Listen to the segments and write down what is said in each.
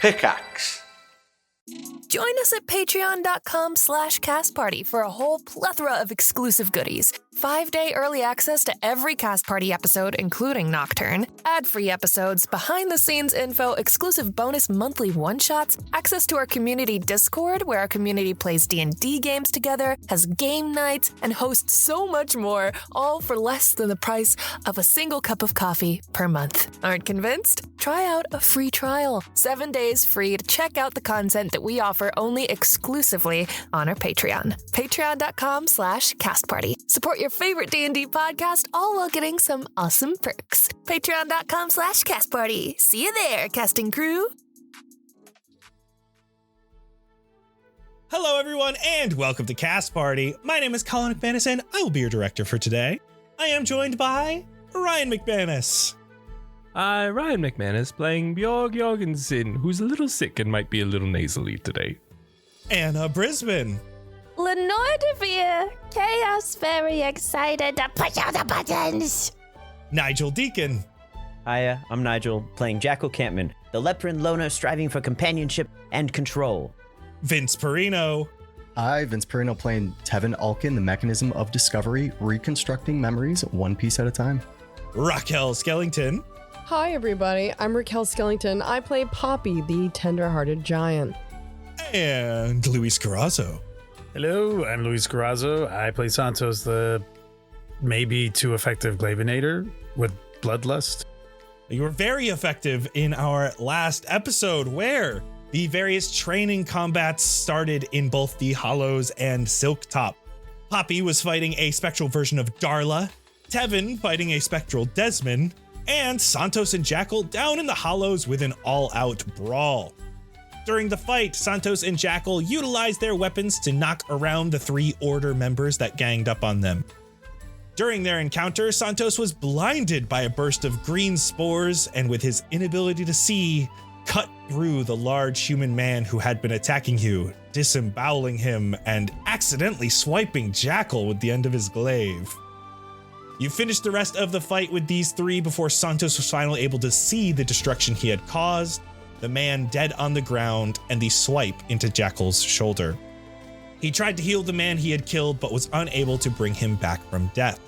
Pickaxe. Join us at patreon.com/castparty for a whole plethora of exclusive goodies. 5-day early access to every Cast Party episode, including Nocturne, ad-free episodes, behind-the-scenes info, exclusive bonus monthly one-shots, access to our community Discord, where our community plays D&D games together, has game nights, and hosts so much more, all for less than the price of a single cup of coffee per month. Aren't convinced? Try out a free trial. 7 days free to check out the content that we offer only exclusively on our Patreon. Patreon.com/castparty. Support your favorite D&D podcast, all while getting some awesome perks. Patreon.com/castparty. See you there, casting crew. Hello, everyone, and welcome to Cast Party. My name is Colin McManus, and I will be your director for today. I am joined by Ryan McManus. Ryan McManus playing Bjorg Jorgensen, who's a little sick and might be a little nasally today. Anna Brisbane. Lenore DeVere, Chaos, very excited to push out the buttons. Nigel Deacon. Hiya, I'm Nigel, playing Jackal Campman, the leper loner striving for companionship and control. Vince Perino. Hi, Vince Perino playing Tevin Alkin, the mechanism of discovery, reconstructing memories one piece at a time. Raquel Skellington. Hi, everybody. I'm Raquel Skellington. I play Poppy, the tender-hearted giant. And Luis Carrazzo. Hello, I'm Luis Carrazzo. I play Santos, the maybe too effective Glavinator with Bloodlust. You were very effective in our last episode, where the various training combats started in both the Hollows and Silktop. Poppy was fighting a spectral version of Darla, Tevin fighting a spectral Desmond, and Santos and Jackal down in the Hollows with an all-out brawl. During the fight, Santos and Jackal utilized their weapons to knock around the 3 Order members that ganged up on them. During their encounter, Santos was blinded by a burst of green spores, and with his inability to see, cut through the large human man who had been attacking you, disemboweling him and accidentally swiping Jackal with the end of his glaive. You finished the rest of the fight with these 3 before Santos was finally able to see the destruction he had caused, the man dead on the ground, and the swipe into Jackal's shoulder. He tried to heal the man he had killed, but was unable to bring him back from death.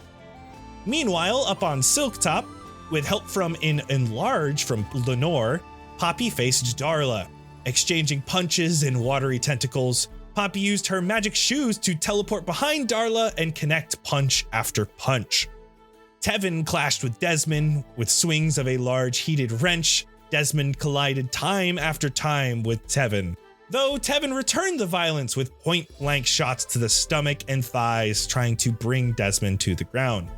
Meanwhile, up on Silktop, with help from an enlarge from Lenore, Poppy faced Darla. Exchanging punches and watery tentacles, Poppy used her magic shoes to teleport behind Darla and connect punch after punch. Tevin clashed with Desmond with swings of a large heated wrench. Desmond collided time after time with Tevin, though Tevin returned the violence with point-blank shots to the stomach and thighs, trying to bring Desmond to the ground.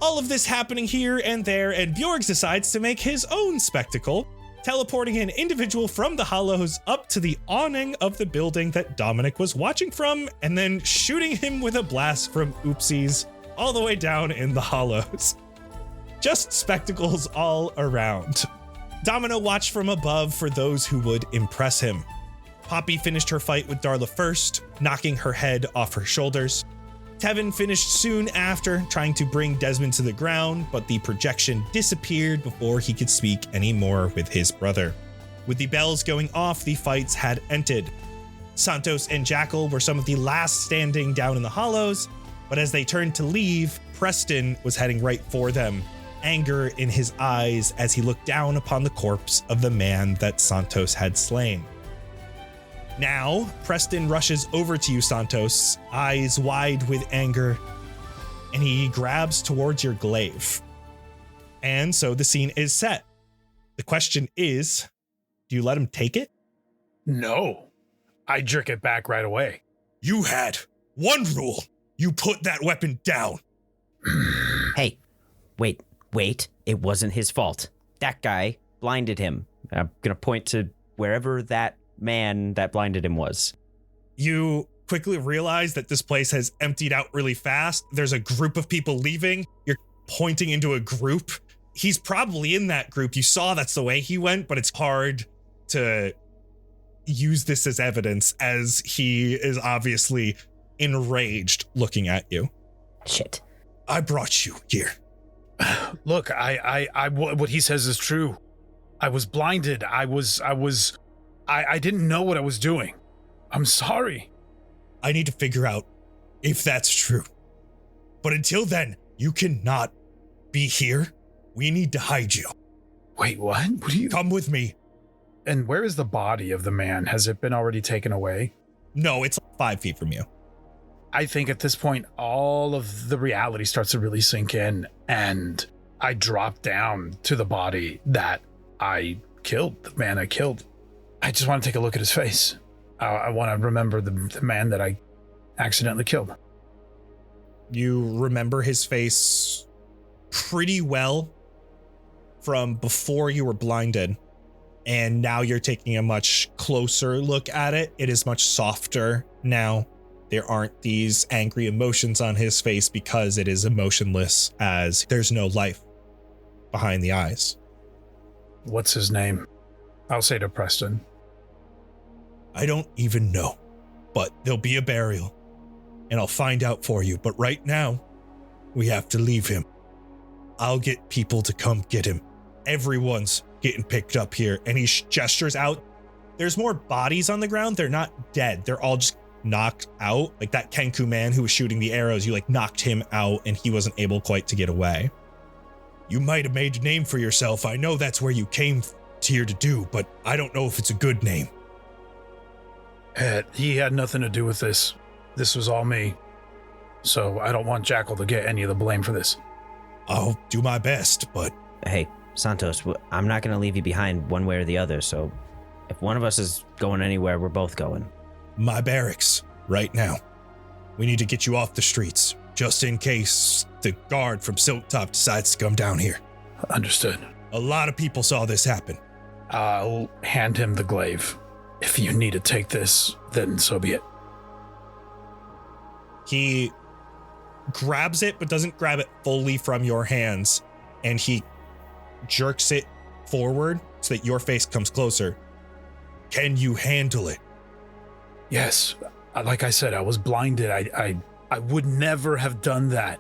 All of this happening here and there, and Bjorg decides to make his own spectacle, teleporting an individual from the Hollows up to the awning of the building that Dominic was watching from, and then shooting him with a blast from Oopsies all the way down in the Hollows. Just spectacles all around. Domino watched from above for those who would impress him. Poppy finished her fight with Darla first, knocking her head off her shoulders. Tevin finished soon after, trying to bring Desmond to the ground, but the projection disappeared before he could speak anymore with his brother. With the bells going off, the fights had ended. Santos and Jackal were some of the last standing down in the Hollows, but as they turned to leave, Preston was heading right for them, anger in his eyes as he looked down upon the corpse of the man that Santos had slain. Now, Preston rushes over to you, Santos, eyes wide with anger, and he grabs towards your glaive. And so the scene is set. The question is, do you let him take it? No, I jerk it back right away. You had one rule. You put that weapon down. Hey, wait, it wasn't his fault. That guy blinded him. I'm gonna point to wherever that man that blinded him was. You quickly realize that this place has emptied out really fast. There's a group of people leaving. You're pointing into a group. He's probably in that group. You saw that's the way he went, but it's hard to use this as evidence as he is obviously enraged looking at you. Shit. I brought you here. Look, I what he says is true. I was blinded. I didn't know what I was doing. I'm sorry. I need to figure out if that's true. But until then, you cannot be here. We need to hide you. Wait, what? What do you... Come with me. And where is the body of the man? Has it been already taken away? No, it's 5 feet from you. I think at this point, all of the reality starts to really sink in, and I drop down to the body that I killed, the man I killed. I just want to take a look at his face. I want to remember the man that I accidentally killed. You remember his face pretty well from before you were blinded, and now you're taking a much closer look at it. It is much softer now. There aren't these angry emotions on his face because it is emotionless, as there's no life behind the eyes. What's his name? I'll say to Preston. I don't even know, but there'll be a burial, and I'll find out for you. But right now, we have to leave him. I'll get people to come get him. Everyone's getting picked up here. And he gestures out. There's more bodies on the ground. They're not dead. They're all just knocked out. Like that Kenku man who was shooting the arrows, you like knocked him out and he wasn't able quite to get away. You might have made a name for yourself. I know that's where you came here to do, but I don't know if it's a good name. He had nothing to do with this. This was all me. So I don't want Jackal to get any of the blame for this. I'll do my best, but... Hey, Santos, I'm not going to leave you behind one way or the other, so if one of us is going anywhere, we're both going. My barracks, right now. We need to get you off the streets, just in case the guard from Silktop decides to come down here. Understood. A lot of people saw this happen. I'll hand him the glaive. If you need to take this, then so be it. He grabs it, but doesn't grab it fully from your hands, and he jerks it forward so that your face comes closer. Can you handle it? Yes. Like I said, I was blinded. I would never have done that.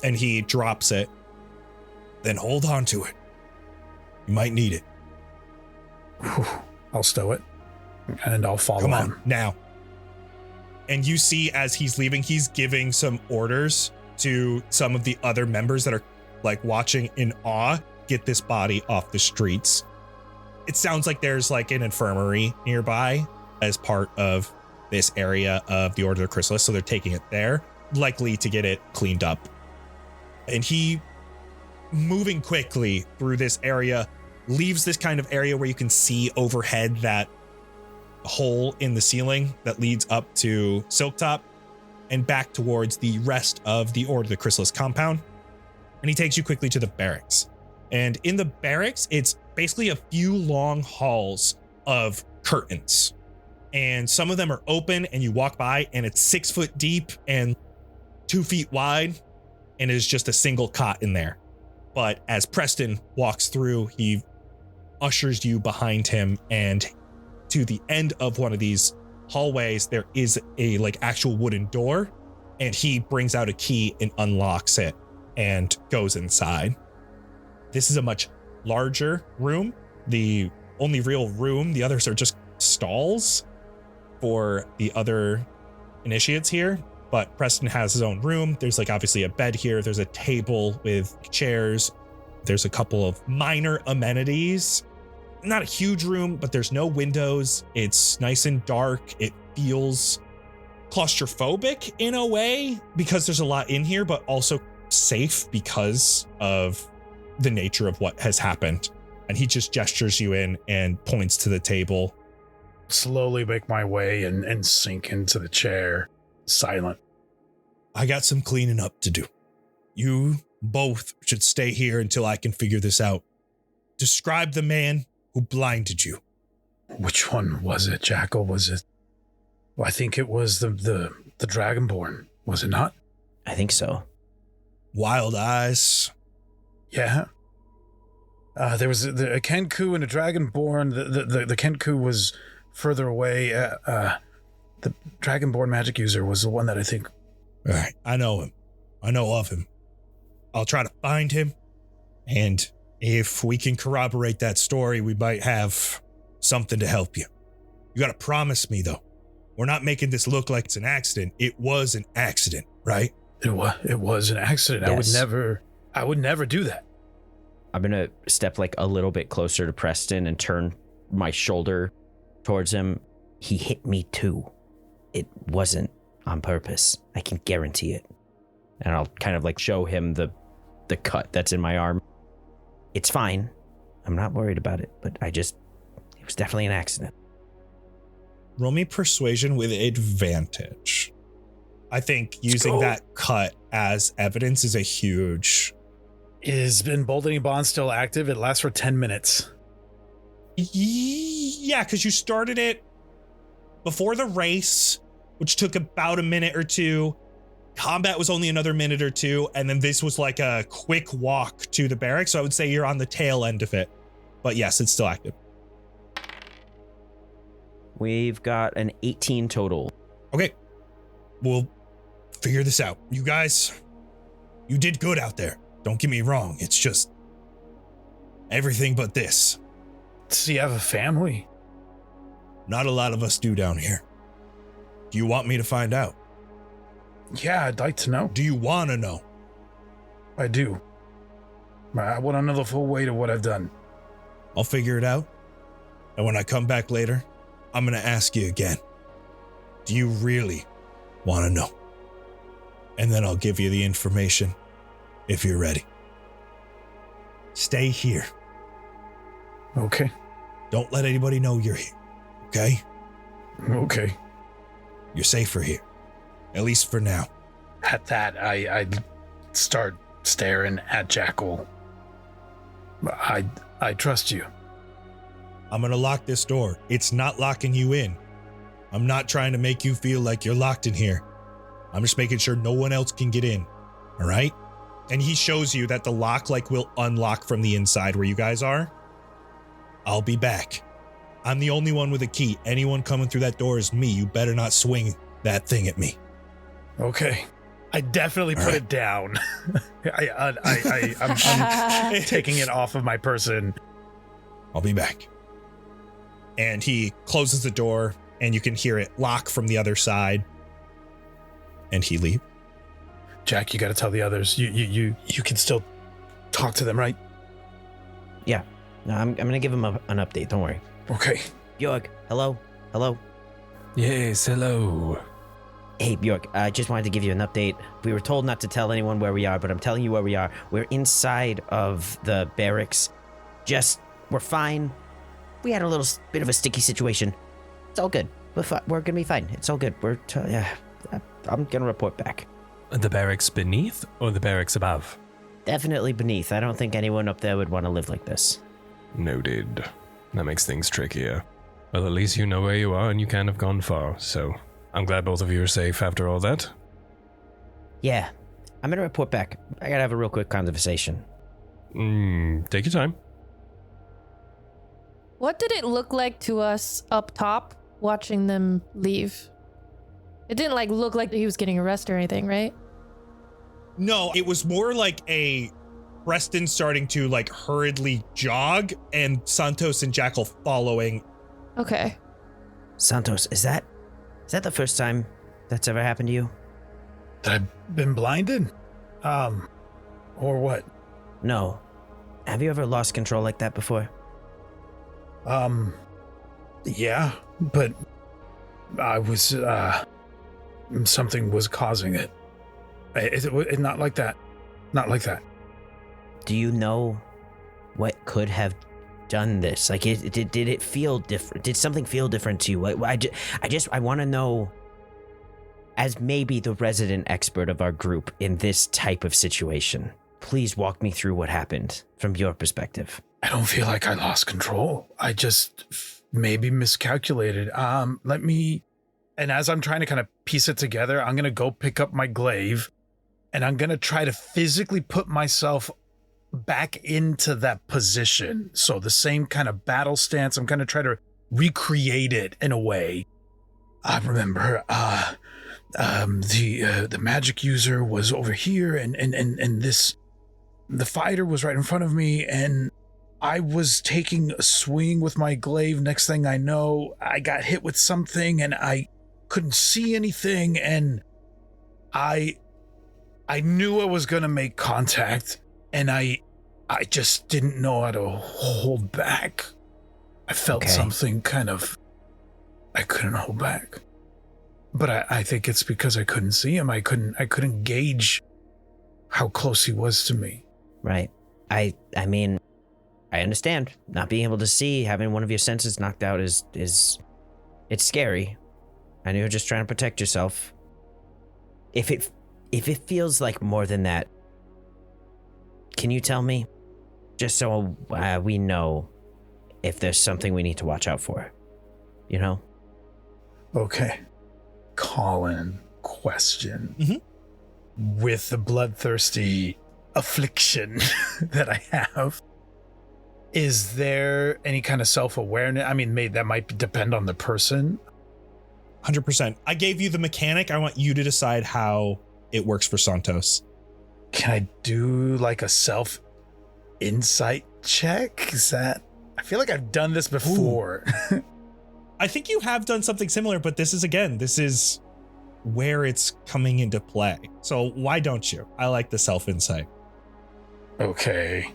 And he drops it. Then hold on to it. You might need it. I'll stow it, and I'll follow Come on, him. now. And you see as he's leaving, he's giving some orders to some of the other members that are like watching in awe, get this body off the streets. It sounds like there's like an infirmary nearby as part of this area of the Order of the Chrysalis, so they're taking it there, likely to get it cleaned up. And he, moving quickly through this area, leaves this kind of area where you can see overhead that hole in the ceiling that leads up to Silktop and back towards the rest of the Order of the Chrysalis compound. And he takes you quickly to the barracks. And in the barracks, it's basically a few long halls of curtains. And some of them are open and you walk by and it's 6 foot deep and 2 feet wide and is just a single cot in there. But as Preston walks through, he ushers you behind him, and to the end of one of these hallways, there is a like actual wooden door, and he brings out a key and unlocks it and goes inside. This is a much larger room. The only real room, the others are just stalls for the other initiates here. But Preston has his own room. There's like obviously a bed here. There's a table with chairs. There's a couple of minor amenities. Not a huge room, but there's no windows. It's nice and dark. It feels claustrophobic in a way because there's a lot in here, but also safe because of the nature of what has happened. And he just gestures you in and points to the table. Slowly make my way and sink into the chair, silent. I got some cleaning up to do. You both should stay here until I can figure this out. Describe the man who blinded you. Which one was it, Jackal? Was it? Well, I think it was the Dragonborn, was it not? I think so. Wild eyes. Yeah. There was a Kenku and a Dragonborn. The Kenku was further away. The Dragonborn magic user was the one that I think... All right, I know him. I know of him. I'll try to find him. And If we can corroborate that story, we might have something to help you. You gotta promise me, though. We're not making this look like it's an accident. It was an accident, right? It was an accident. Yes. I would never do that. I'm gonna step like a little bit closer to Preston and turn my shoulder towards him. He hit me too. It wasn't on purpose. I can guarantee it. And I'll kind of like show him the cut that's in my arm. It's fine. I'm not worried about it, but it was definitely an accident. Roll me persuasion with advantage. I think using that cut as evidence is a huge... Is emboldening bond still active? It lasts for 10 minutes. Yeah, because you started it before the race, which took about a minute or two. Combat was only another minute or two, and then this was like a quick walk to the barracks, so I would say you're on the tail end of it. But yes, it's still active. We've got an 18 total. Okay, we'll figure this out. You guys, you did good out there. Don't get me wrong, it's just everything but this. Does he have a family? Not a lot of us do down here. Do you want me to find out? Yeah, I'd like to know. Do you want to know? I do. I want to know the full weight of what I've done. I'll figure it out. And when I come back later, I'm going to ask you again. Do you really want to know? And then I'll give you the information if you're ready. Stay here. Okay. Don't let anybody know you're here. Okay? Okay. You're safer here. At least for now. At that, I start staring at Jackal. I trust you. I'm going to lock this door. It's not locking you in. I'm not trying to make you feel like you're locked in here. I'm just making sure no one else can get in. All right? And he shows you that the lock will unlock from the inside where you guys are. I'll be back. I'm the only one with a key. Anyone coming through that door is me. You better not swing that thing at me. Okay. I definitely put it down. I'm taking it off of my person. I'll be back. And he closes the door, and you can hear it lock from the other side. And he leaves. Jack, you got to tell the others. You can still talk to them, right? Yeah. No, I'm gonna give him an update. Don't worry. Okay. Bjorg, hello? Yes, hello. Hey, Bjork, I just wanted to give you an update. We were told not to tell anyone where we are, but I'm telling you where we are. We're inside of the barracks. We're fine. We had a little bit of a sticky situation. It's all good. We're gonna be fine. It's all good. I'm gonna report back. The barracks beneath or the barracks above? Definitely beneath. I don't think anyone up there would want to live like this. Noted. That makes things trickier. Well, at least you know where you are and you can't have gone far, so I'm glad both of you are safe after all that. Yeah. I'm gonna report back. I gotta have a real quick conversation. Take your time. What did it look like to us up top watching them leave? It didn't look like he was getting arrested or anything, right? No, it was more like a Preston starting to hurriedly jog and Santos and Jackal following. Okay. Santos, is that the first time that's ever happened to you? That I've been blinded? Or what? No. Have you ever lost control like that before? Yeah, but I was, something was causing it. It not like that. Not like that. Do you know what could have done this? Did it feel different? Did something feel different to you? I want to know, as maybe the resident expert of our group in this type of situation, please walk me through what happened from your perspective. I don't feel like I lost control. I just maybe miscalculated. And as I'm trying to kind of piece it together, I'm going to go pick up my glaive and I'm going to try to physically put myself back into that position. So the same kind of battle stance, I'm going to try to recreate it in a way. I remember the magic user was over here and the fighter was right in front of me, and I was taking a swing with my glaive. Next thing I know, I got hit with something, and I couldn't see anything, and I knew I was gonna make contact, and I just didn't know how to hold back. I felt something kind of, I couldn't hold back. But I think it's because I couldn't see him. I couldn't gauge how close he was to me. Right. I mean, I understand. Not being able to see, having one of your senses knocked out is it's scary. I know you're just trying to protect yourself. If it feels like more than that, can you tell me? Just so we know if there's something we need to watch out for. You know? Okay. Colin, question. Mm-hmm. With the bloodthirsty affliction that I have, is there any kind of self-awareness? I mean, that might depend on the person. 100%. I gave you the mechanic. I want you to decide how it works for Santos. Can I do like a self-insight check? I feel like I've done this before. I think you have done something similar, but this is where it's coming into play. So why don't you? I like the self-insight. Okay.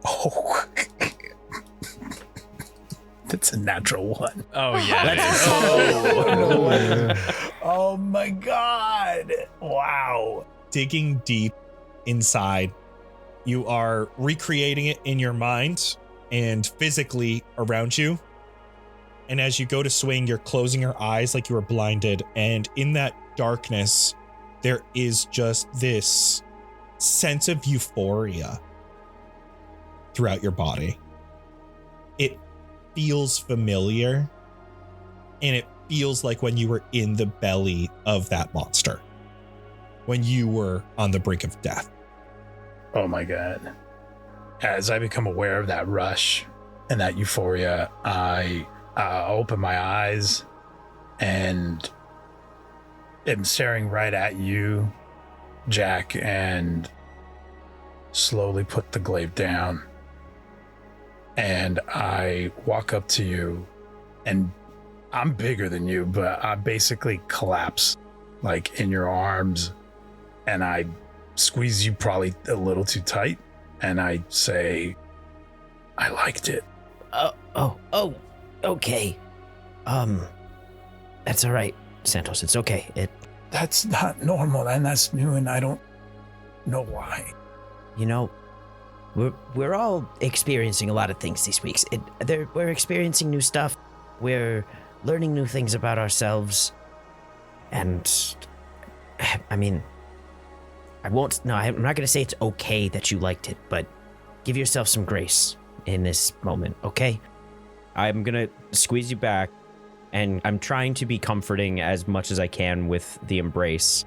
Oh. That's a natural one. Oh, yeah. Oh my God. Wow. Digging deep inside, you are recreating it in your mind and physically around you. And as you go to swing, you're closing your eyes like you were blinded. And in that darkness, there is just this sense of euphoria throughout your body. It feels familiar, and it feels like when you were in the belly of that monster, when you were on the brink of death. Oh my God. As I become aware of that rush and that euphoria, I open my eyes and am staring right at you, Jack, and slowly put the glaive down. And I walk up to you, and I'm bigger than you, but I basically collapse like in your arms, and I squeeze you probably a little too tight, and I say, I liked it. Okay. That's all right, Santos. It's okay. That's not normal, and that's new, and I don't know why. You know, we're all experiencing a lot of things these weeks. We're experiencing new stuff. We're learning new things about ourselves. And, I mean, I'm not going to say it's okay that you liked it, but give yourself some grace in this moment, okay? I'm going to squeeze you back, and I'm trying to be comforting as much as I can with the embrace.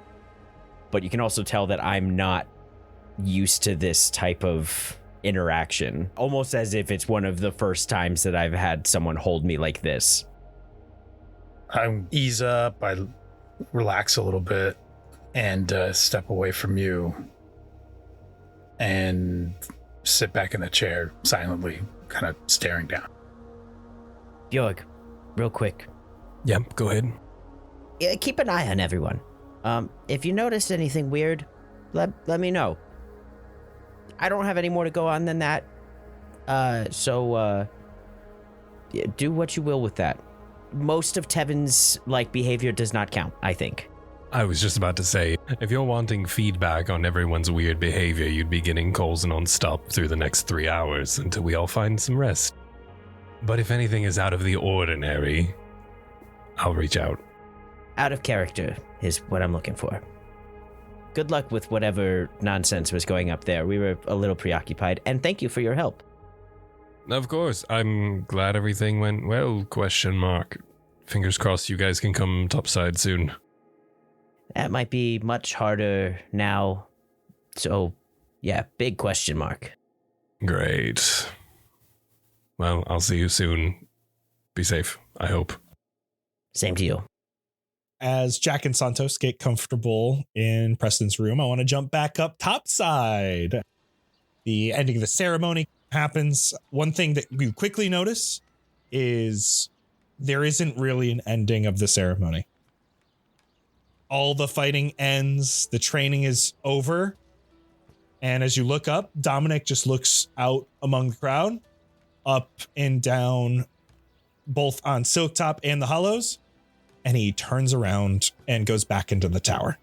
But you can also tell that I'm not used to this type of interaction, almost as if it's one of the first times that I've had someone hold me like this. I ease up, I relax a little bit, and step away from you and sit back in a chair silently, kind of staring down. Bjorg, real quick. Yeah, go ahead. Yeah, keep an eye on everyone. If you notice anything weird, let me know. I don't have any more to go on than that. So do what you will with that. Most of Tevin's behavior does not count, I think. I was just about to say, if you're wanting feedback on everyone's weird behavior, you'd be getting calls non-stop through the next 3 hours until we all find some rest. But if anything is out of the ordinary, I'll reach out. Out of character is what I'm looking for. Good luck with whatever nonsense was going up there. We were a little preoccupied, and thank you for your help. Of course, I'm glad everything went well, ? Fingers crossed you guys can come topside soon. That might be much harder now. So, yeah, big question mark. Great. Well, I'll see you soon. Be safe, I hope. Same to you. As Jack and Santos get comfortable in Preston's room, I want to jump back up topside. The ending of the ceremony happens. One thing that you quickly notice is there isn't really an ending of the ceremony. All the fighting ends, the training is over, and as you look up, Dominic just looks out among the crowd, up and down, both on Silktop and the Hollows, and he turns around and goes back into the tower.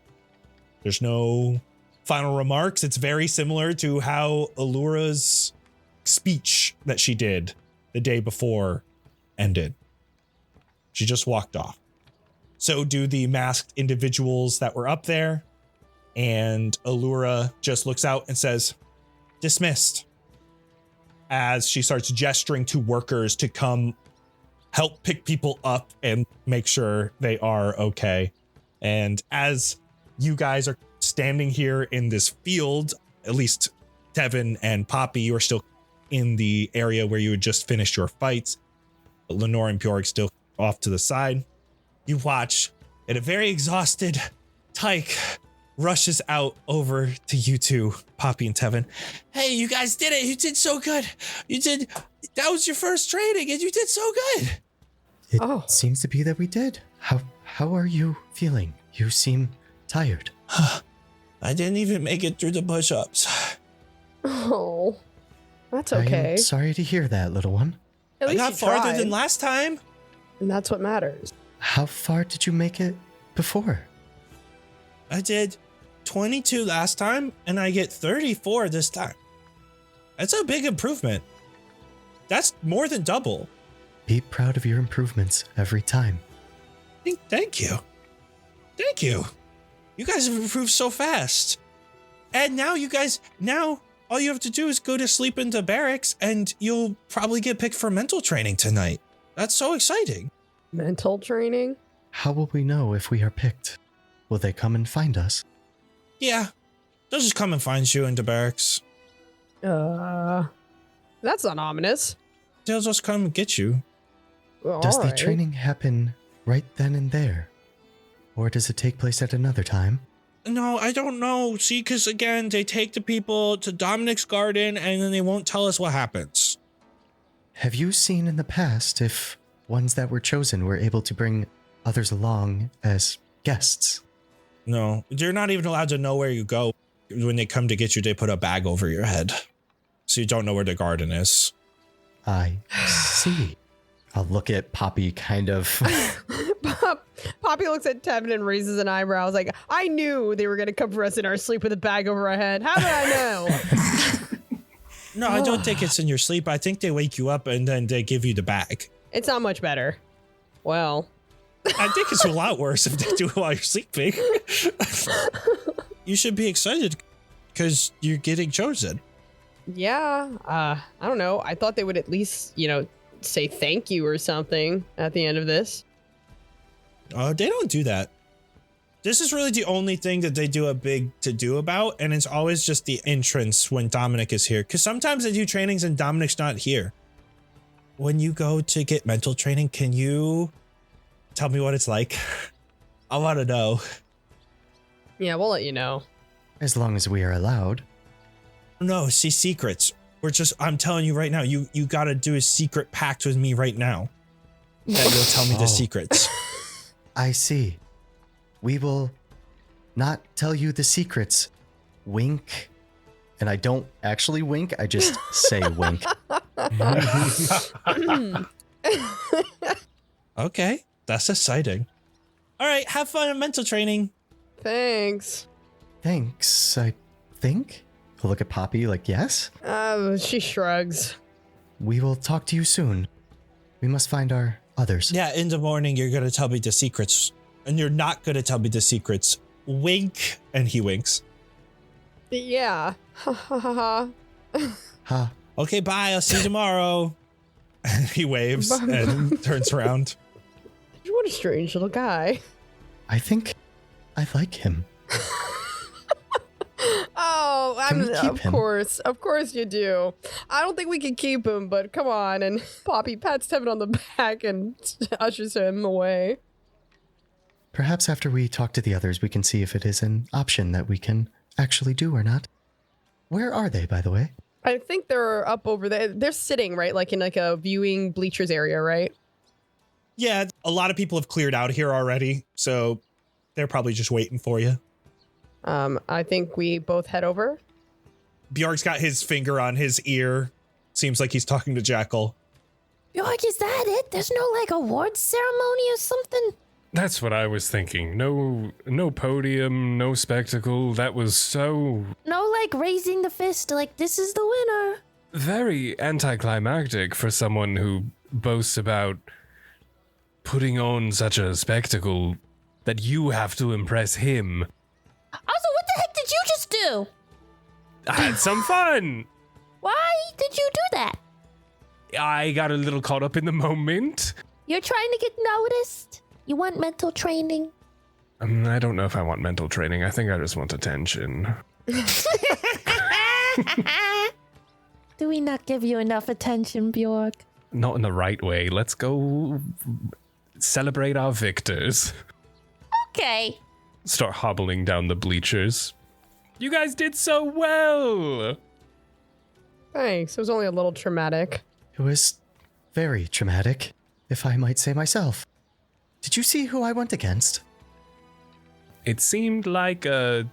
There's no final remarks. It's very similar to how Allura's speech that she did the day before ended. She just walked off. So do the masked individuals that were up there, and Allura just looks out and says, "Dismissed," as she starts gesturing to workers to come help pick people up and make sure they are okay. And as you guys are standing here in this field, at least Tevin and Poppy, you are still in the area where you had just finished your fights. But Lenore and Bjorg still off to the side. You watch, and a very exhausted Tyke rushes out over to you two, Poppy and Tevin. "Hey, you guys did it. You did so good. That was your first training, and you did so good." It seems to be that we did. How are you feeling? You seem tired. I didn't even make it through the push-ups. Oh, that's I okay. am sorry to hear that, little one. At I least got you farther tried, than last time. and that's what matters. How far did you make it before? I did 22 last time, and I get 34 this time. That's a big improvement. That's more than double. Be proud of your improvements every time. Thank you. Thank you. You guys have improved so fast. And now all you have to do is go to sleep in the barracks, and you'll probably get picked for mental training tonight. That's so exciting. Mental training? How will we know if we are picked? Will they come and find us? Yeah, they'll just come and find you in the barracks. That's not ominous. They'll just come and get you. Does the Alright. training happen right then and there? Or does it take place at another time? No, I don't know. See, because again, they take the people to Dominic's garden, and then they won't tell us what happens. Have you seen in the past if ones that were chosen were able to bring others along as guests? No, you're not even allowed to know where you go. When they come to get you, they put a bag over your head, so you don't know where the garden is. I see. I'll look at Poppy kind of. Poppy looks at Tevin and raises an eyebrow. I was like, I knew they were going to come for us in our sleep with a bag over our head. How did I know? No, I don't think it's in your sleep. I think they wake you up and then they give you the bag. It's not much better. Well, I think it's a lot worse if they do it while you're sleeping. You should be excited because you're getting chosen. yeah. I don't know. I thought they would at least, say thank you or something at the end of this. They don't do that. This is really the only thing that they do a big to-do about, and it's always just the entrance when Dominic is here. Because sometimes they do trainings and Dominic's not here. When you go to get mental training, can you tell me what it's like? I want to know. Yeah, we'll let you know. As long as we are allowed. No, see, secrets. I'm telling you right now, you got to do a secret pact with me right now. That you'll tell me the secrets. I see. We will not tell you the secrets. Wink. And I don't actually wink, I just say wink. Okay, that's exciting. All right, have fun at mental training. Thanks. Thanks, I think. I'll look at Poppy like, yes? She shrugs. We will talk to you soon. We must find our others. Yeah, in the morning, you're going to tell me the secrets. And you're not going to tell me the secrets. Wink. And he winks. Yeah. Ha ha ha ha. Ha. Okay, bye. I'll see you tomorrow. And he waves and turns around. What a strange little guy. I think I like him. Oh, Can we keep him? Of course you do. I don't think we can keep him, but come on. And Poppy pats Tevin on the back and ushers him away. Perhaps after we talk to the others, we can see if it is an option that we can actually do or not. Where are they, by the way? I think they're up over there. They're sitting, right? Like in like a viewing bleachers area, right? Yeah, a lot of people have cleared out here already, so they're probably just waiting for you. I think we both head over. Bjork's got his finger on his ear. Seems like he's talking to Jackal. Bjork, is that it? There's no like awards ceremony or something? That's what I was thinking. No podium, no spectacle. That was so No like raising the fist like this is the winner. very anticlimactic for someone who boasts about putting on such a spectacle that you have to impress him. Also, what the heck did you just do? I had some fun. Why did you do that? I got a little caught up in the moment. You're trying to get noticed? You want mental training? I don't know if I want mental training. I think I just want attention. Do we not give you enough attention, Bjork? Not in the right way. Let's go celebrate our victors. Okay. Start hobbling down the bleachers. You guys did so well. Thanks. It was only a little traumatic. It was very traumatic, if I might say myself. Did you see who I went against? It seemed like a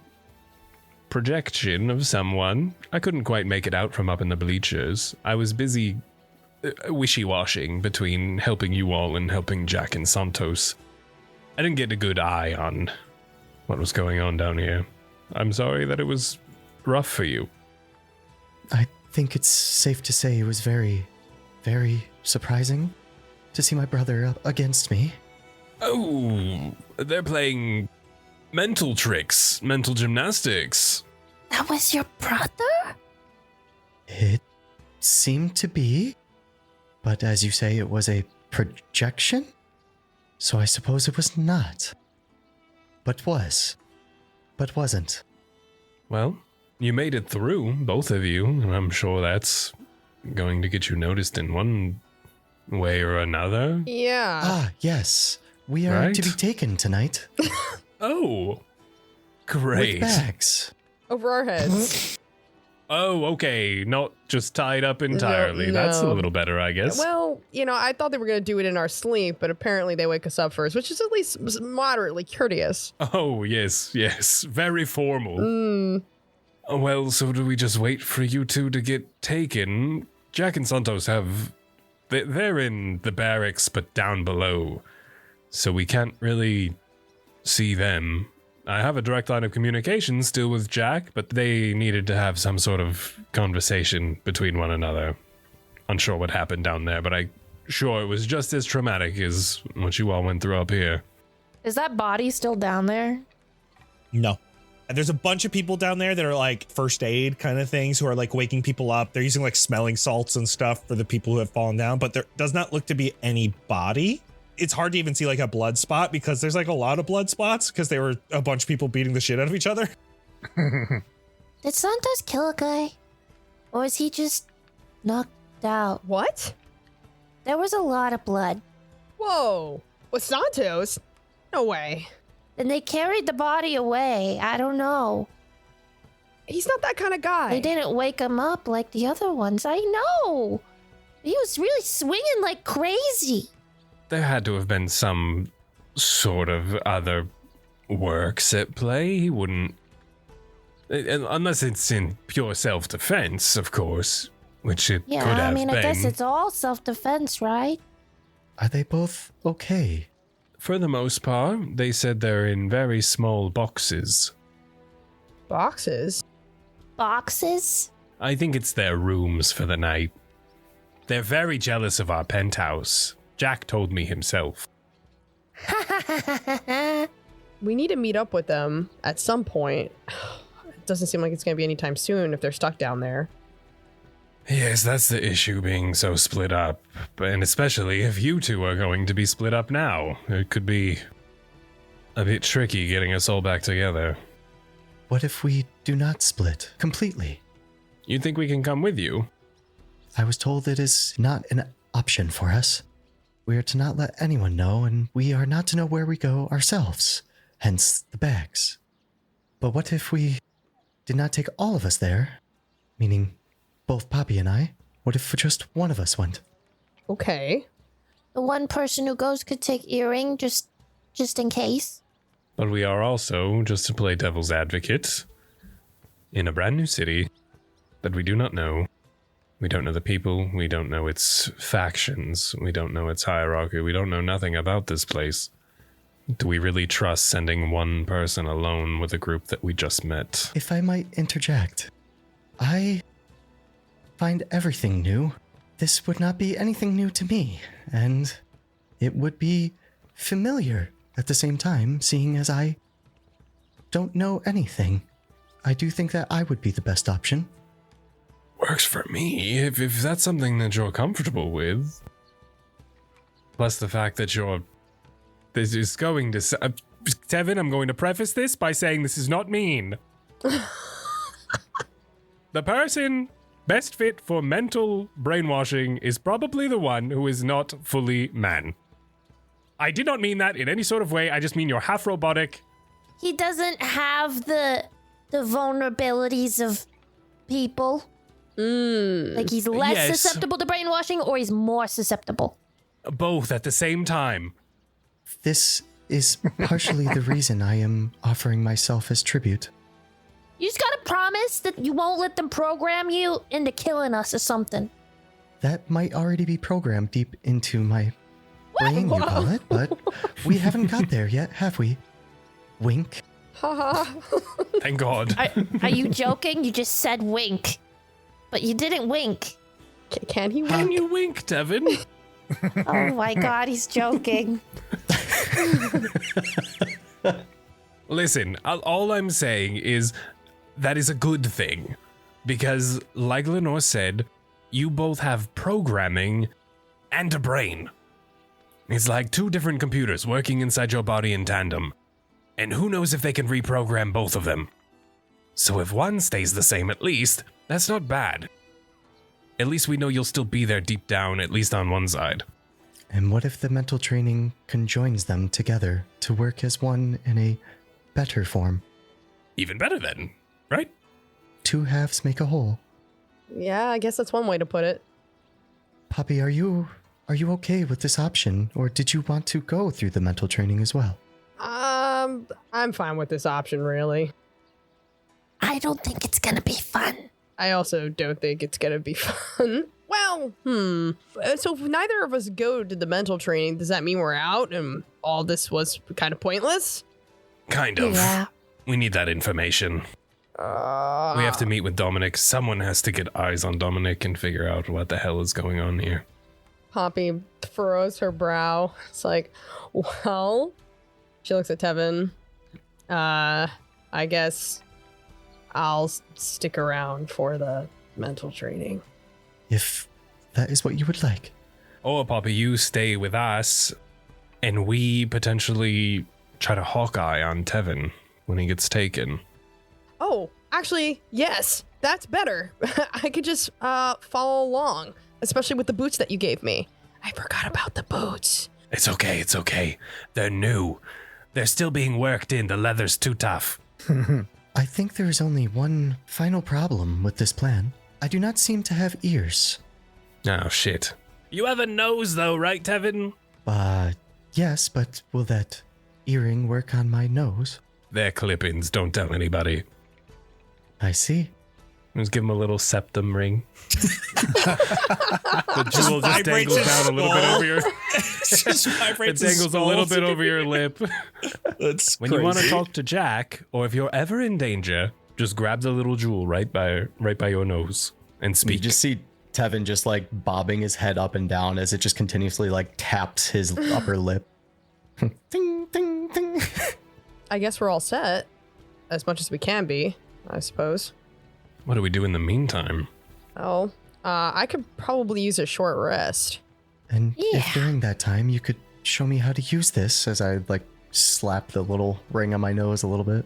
projection of someone. I couldn't quite make it out from up in the bleachers. I was busy wishy-washing between helping you all and helping Jack and Santos. I didn't get a good eye on what was going on down here. I'm sorry that it was rough for you. I think it's safe to say it was very, very surprising to see my brother up against me. Oh, they're playing mental tricks, mental gymnastics. That was your brother? It seemed to be, but as you say, it was a projection? So I suppose it was not. But was. But wasn't. Well, you made it through, both of you, and I'm sure that's going to get you noticed in one way or another. Yeah. Ah, yes. We are Right? to be taken tonight. Oh, great. With bags. Over our heads. Oh, okay, not just tied up entirely. No. That's a little better, I guess. Well, I thought they were going to do it in our sleep, but apparently they wake us up first, which is at least moderately courteous. Oh, yes, very formal. Mm. Well, so do we just wait for you two to get taken? Jack and Santos they're in the barracks, but down below, so we can't really see them. I have a direct line of communication still with Jack, but they needed to have some sort of conversation between one another. Unsure what happened down there, but I'm sure it was just as traumatic as what you all went through up here. Is that body still down there? No. And there's a bunch of people down there that are like first aid kind of things who are like waking people up. They're using like smelling salts and stuff for the people who have fallen down, but there does not look to be any body. It's hard to even see like a blood spot because there's like a lot of blood spots because there were a bunch of people beating the shit out of each other. Did Santos kill a guy? Or is he just knocked out? What? There was a lot of blood. Whoa. With Santos? No way. And they carried the body away. I don't know. He's not that kind of guy. They didn't wake him up like the other ones. I know. He was really swinging like crazy. There had to have been some sort of other works at play. He wouldn't... Unless it's in pure self-defense, of course, which it could have been. I guess it's all self-defense, right? Are they both okay? For the most part, they said they're in very small boxes. Boxes? Boxes? I think it's their rooms for the night. They're very jealous of our penthouse. Jack told me himself. We need to meet up with them at some point. It doesn't seem like it's going to be anytime soon if they're stuck down there. Yes, that's the issue, being so split up. And especially if you two are going to be split up now. It could be a bit tricky getting us all back together. What if we do not split completely? You think we can come with you? I was told it is not an option for us. We are to not let anyone know, and we are not to know where we go ourselves, hence the bags. But what if we did not take all of us there, meaning both Poppy and I? What if just one of us went? Okay. The one person who goes could take earring just in case. But we are also, just to play devil's advocate, in a brand new city that we do not know. We don't know the people. We don't know its factions. We don't know its hierarchy. We don't know nothing about this place. Do we really trust sending one person alone with a group that we just met? If I might interject, I find everything new. This would not be anything new to me, and it would be familiar at the same time, seeing as I don't know anything. I do think that I would be the best option. Works for me, if that's something that you're comfortable with. Plus the fact that this is going to... Tevin, I'm going to preface this by saying this is not mean. The person best fit for mental brainwashing is probably the one who is not fully man. I did not mean that in any sort of way. I just mean you're half robotic. He doesn't have the vulnerabilities of people. Like he's less Yes. susceptible to brainwashing, or he's more susceptible. Both at the same time. This is partially the reason I am offering myself as tribute. You just gotta promise that you won't let them program you into killing us or something. That might already be programmed deep into my brain, you call it, but we haven't got there yet, have we? Wink. Haha. Thank God. Are you joking? You just said wink. But you didn't wink. Can he Can wink? you wink, Tevin? Oh my God, he's joking. Listen, all I'm saying is that is a good thing. Because, like Lenore said, you both have programming and a brain. It's like two different computers working inside your body in tandem. And who knows if they can reprogram both of them. So if one stays the same at least, that's not bad. At least we know you'll still be there deep down, at least on one side. And what if the mental training conjoins them together to work as one in a better form? Even better then, right? Two halves make a whole. Yeah, I guess that's one way to put it. Poppy, are you okay with this option, or did you want to go through the mental training as well? I'm fine with this option, really. I don't think it's gonna be fun. I also don't think it's gonna be fun. Well, so if neither of us go to the mental training, does that mean we're out and all this was kind of pointless? Kind of. Yeah. We need that information. We have to meet with Dominic. Someone has to get eyes on Dominic and figure out what the hell is going on here. Poppy furrows her brow. It's like, well, she looks at Tevin. I guess I'll stick around for the mental training. If that is what you would like. Oh, Poppy, you stay with us, and we potentially try to Hawkeye on Tevin when he gets taken. Oh, actually, yes, that's better. I could just follow along, especially with the boots that you gave me. I forgot about the boots. It's okay. They're new. They're still being worked in. The leather's too tough. I think there is only one final problem with this plan. I do not seem to have ears. Oh, shit. You have a nose, though, right, Tevin? Yes, but will that earring work on my nose? They're clip-ins. Don't tell anybody. I see. Just give him a little septum ring. The jewel just vibrates dangles his down a little bit skull. over your... Just It vibrates his dangles a little skull. bit over your lip. That's When you want to crazy. talk to Jack, or if you're ever in danger, just grab the little jewel right by your nose and You speak. just see Tevin just like bobbing his head up and down as it just continuously like taps his upper lip. Ding, ding, ding. I guess we're all set, as much as we can be, I suppose. What do we do in the meantime? Oh, I could probably use a short rest. And if during that time you could show me how to use this as I like slap the little ring on my nose a little bit.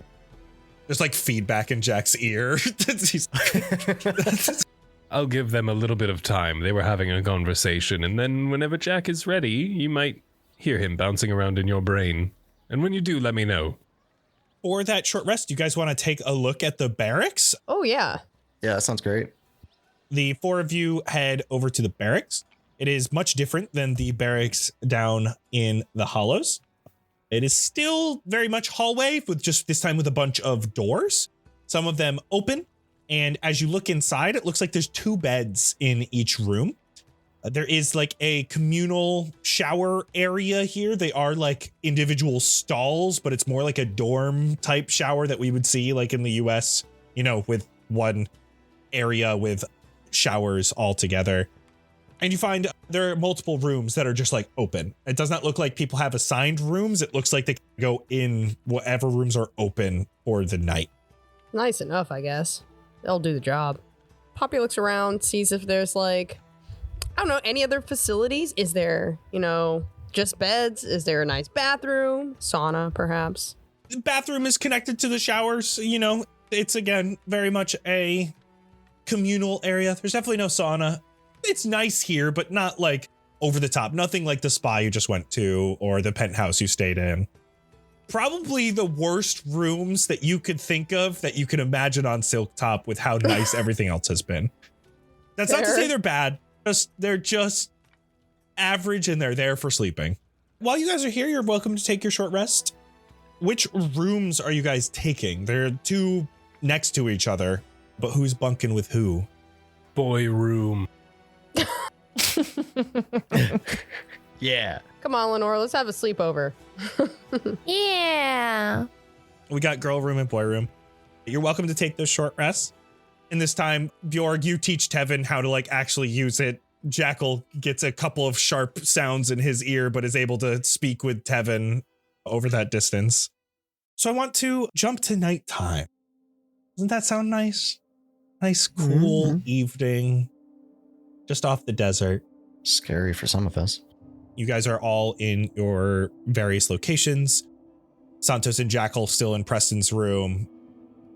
There's like feedback in Jack's ear. He's- I'll give them a little bit of time. They were having a conversation, and then whenever Jack is ready, you might hear him bouncing around in your brain. And when you do, let me know. For that short rest, do you guys want to take a look at the barracks? Oh, yeah. Yeah, that sounds great. The four of you head over to the barracks. It is much different than the barracks down in the Hollows. It is still very much hallway, with just this time with a bunch of doors, some of them open. And as you look inside, it looks like there's 2 beds in each room. There is like a communal shower area here. They are like individual stalls, but it's more like a dorm type shower that we would see like in the US, you know, with one area with showers all together. And you find there are multiple rooms that are just like open. It does not look like people have assigned rooms. It looks like they can go in whatever rooms are open for the night. Nice enough, I guess. They'll do the job. Poppy looks around, sees if there's like, I don't know, any other facilities? Is there, you know, just beds? Is there a nice bathroom? Sauna, perhaps? The bathroom is connected to the showers. You know, it's again very much a communal area. There's definitely no sauna. It's nice here, but not like over the top. Nothing like the spa you just went to or the penthouse you stayed in. Probably the worst rooms that you could think of that you can imagine on Silktop with how nice everything else has been. That's not to say they're bad. They're just average and they're there for sleeping. While you guys are here, you're welcome to take your short rest. Which rooms are you guys taking? There are 2 next to each other, but who's bunking with who? Boy room. Yeah. Come on, Lenore, let's have a sleepover. Yeah. We got girl room and boy room. You're welcome to take those short rests. And this time, Bjorg, you teach Tevin how to like actually use it. Jackal gets a couple of sharp sounds in his ear, but is able to speak with Tevin over that distance. So I want to jump to nighttime. Doesn't that sound nice? Nice, cool evening, just off the desert. Scary for some of us. You guys are all in your various locations. Santos and Jackal still in Preston's room.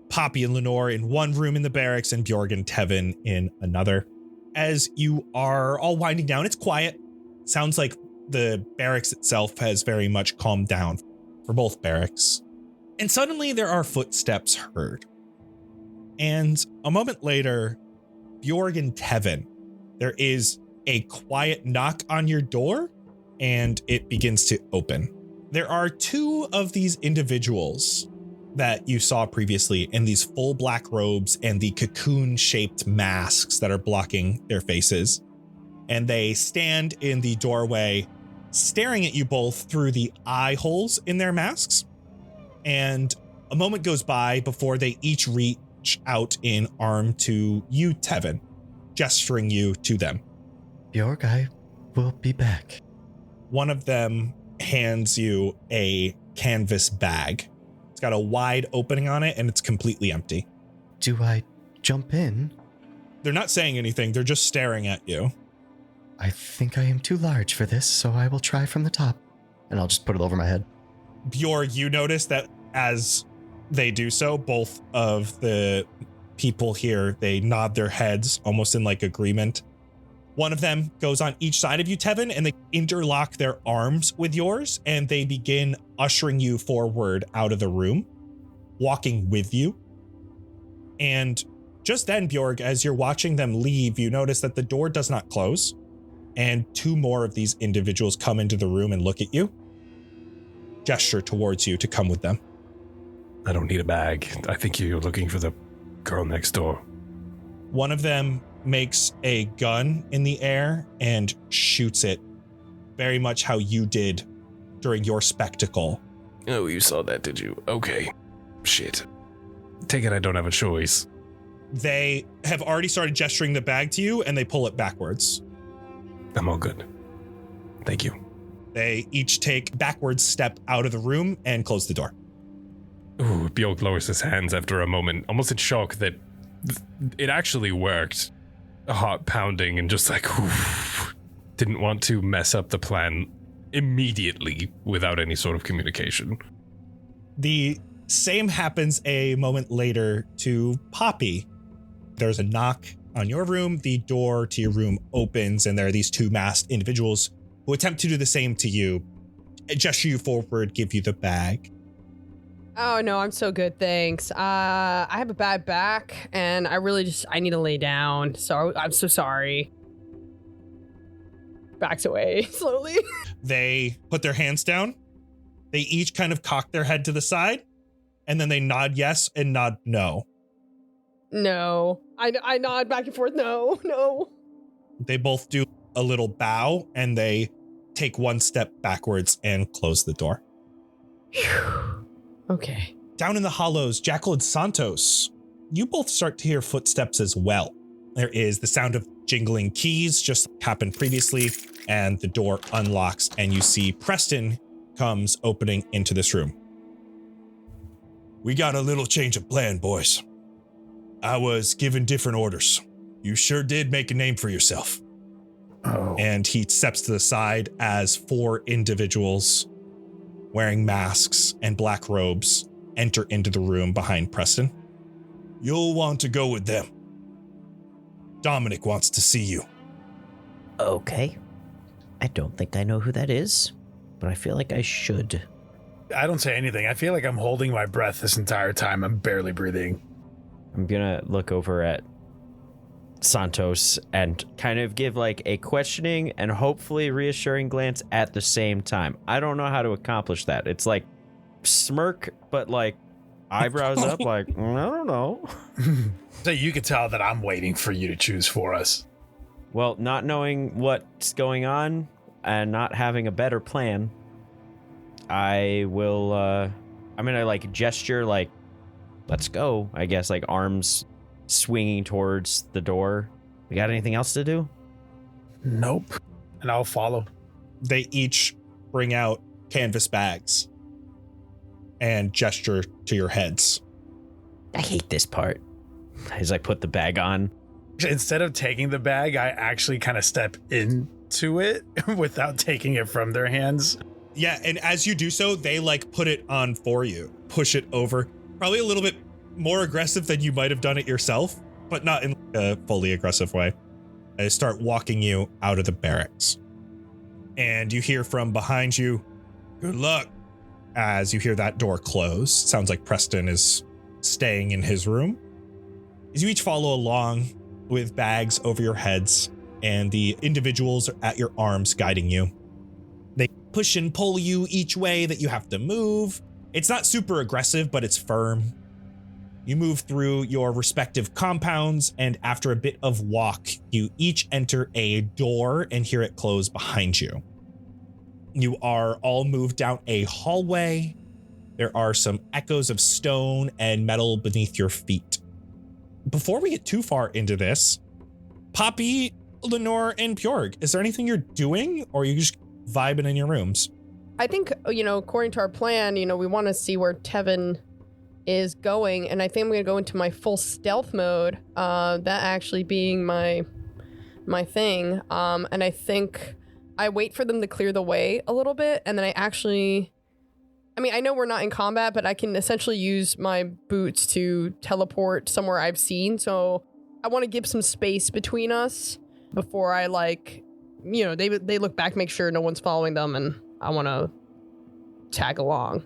Poppy and Lenore in one room in the barracks, and Bjorg and Tevin in another. As you are all winding down, it's quiet. Sounds like the barracks itself has very much calmed down for both barracks. And suddenly there are footsteps heard. And a moment later, Bjorg and Tevin, there is a quiet knock on your door, and it begins to open. There are 2 of these individuals that you saw previously in these full black robes and the cocoon-shaped masks that are blocking their faces. And they stand in the doorway, staring at you both through the eye holes in their masks. And a moment goes by before they each reach out in arm to you, Tevin, gesturing you to them. Bjorg, I will be back. One of them hands you a canvas bag. It's got a wide opening on it and it's completely empty. Do I jump in? They're not saying anything. They're just staring at you. I think I am too large for this, so I will try from the top. And I'll just put it over my head. Bjorg, you notice that as they do so, both of the people here, they nod their heads almost in like agreement. One of them goes on each side of you, Tevin, and they interlock their arms with yours, and they begin ushering you forward out of the room, walking with you. And just then, Bjorg, as you're watching them leave, you notice that the door does not close, and 2 more of these individuals come into the room and look at you, gesture towards you to come with them. I don't need a bag. I think you're looking for the girl next door. One of them makes a gun in the air and shoots it, very much how you did during your spectacle. Oh, you saw that, did you? Okay. Shit. Take it I don't have a choice. They have already started gesturing the bag to you, and they pull it backwards. I'm all good. Thank you. They each take backwards step out of the room and close the door. Ooh, Bjork lowers his hands after a moment, almost in shock that it actually worked. A heart pounding and just like, oof. Didn't want to mess up the plan immediately without any sort of communication. The same happens a moment later to Poppy. There's a knock on your room. The door to your room opens, and there are these 2 masked individuals who attempt to do the same to you, gesture you forward, give you the bag. Oh no, I'm so good, thanks. I have a bad back, and I need to lay down. So I'm so sorry. Backs away slowly. They put their hands down. They each kind of cock their head to the side, and then they nod yes and nod no. No, I nod back and forth. No. They both do a little bow, and they take one step backwards and close the door. Okay. Down in the hollows, Jackal and Santos, you both start to hear footsteps as well. There is the sound of jingling keys, just like happened previously, and the door unlocks, and you see Preston comes opening into this room. We got a little change of plan, boys. I was given different orders. You sure did make a name for yourself. Oh. And he steps to the side as 4 individuals wearing masks and black robes enter into the room behind Preston. You'll want to go with them. Dominic wants to see you. Okay. I don't think I know who that is, but I feel like I should. I don't say anything. I feel like I'm holding my breath this entire time. I'm barely breathing. I'm gonna look over at Santos and kind of give like a questioning and hopefully reassuring glance at the same time. I don't know how to accomplish that. It's like smirk, but like eyebrows up, like, I don't know. So you could tell that I'm waiting for you to choose for us. Well, not knowing what's going on and not having a better plan, I will, I'm gonna like gesture like, let's go, I guess, like arms swinging towards the door. We got anything else to do? Nope. And I'll follow. They each bring out canvas bags and gesture to your heads. I hate this part. As I put the bag on. Instead of taking the bag, I actually kind of step into it without taking it from their hands. Yeah, and as you do so, they like put it on for you, push it over. Probably a little bit more aggressive than you might have done it yourself, but not in a fully aggressive way. They start walking you out of the barracks. And you hear from behind you, good luck. As you hear that door close, sounds like Preston is staying in his room. As you each follow along with bags over your heads, and the individuals are at your arms guiding you. They push and pull you each way that you have to move. It's not super aggressive, but it's firm. You move through your respective compounds, and after a bit of walk, you each enter a door and hear it close behind you. You are all moved down a hallway. There are some echoes of stone and metal beneath your feet. Before we get too far into this, Poppy, Lenore, and Bjorg, is there anything you're doing, or are you just vibing in your rooms? I think, according to our plan, we want to see where Tevin is going, and I think I'm going to go into my full stealth mode, that actually being my thing, and I think I wait for them to clear the way a little bit, and then I know we're not in combat, but I can essentially use my boots to teleport somewhere I've seen, so I want to give some space between us before I they look back, make sure no one's following them, and I want to tag along.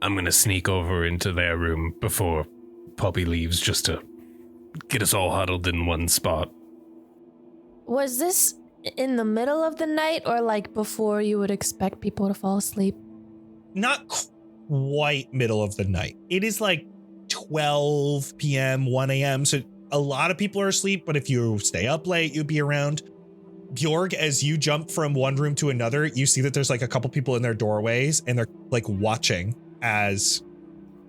I'm going to sneak over into their room before Poppy leaves just to get us all huddled in one spot. Was this in the middle of the night or like before you would expect people to fall asleep? Not quite middle of the night. It is like 12 p.m., 1 a.m. So a lot of people are asleep, but if you stay up late, you'll be around. Bjorg, as you jump from one room to another, you see that there's like a couple people in their doorways and they're like watching as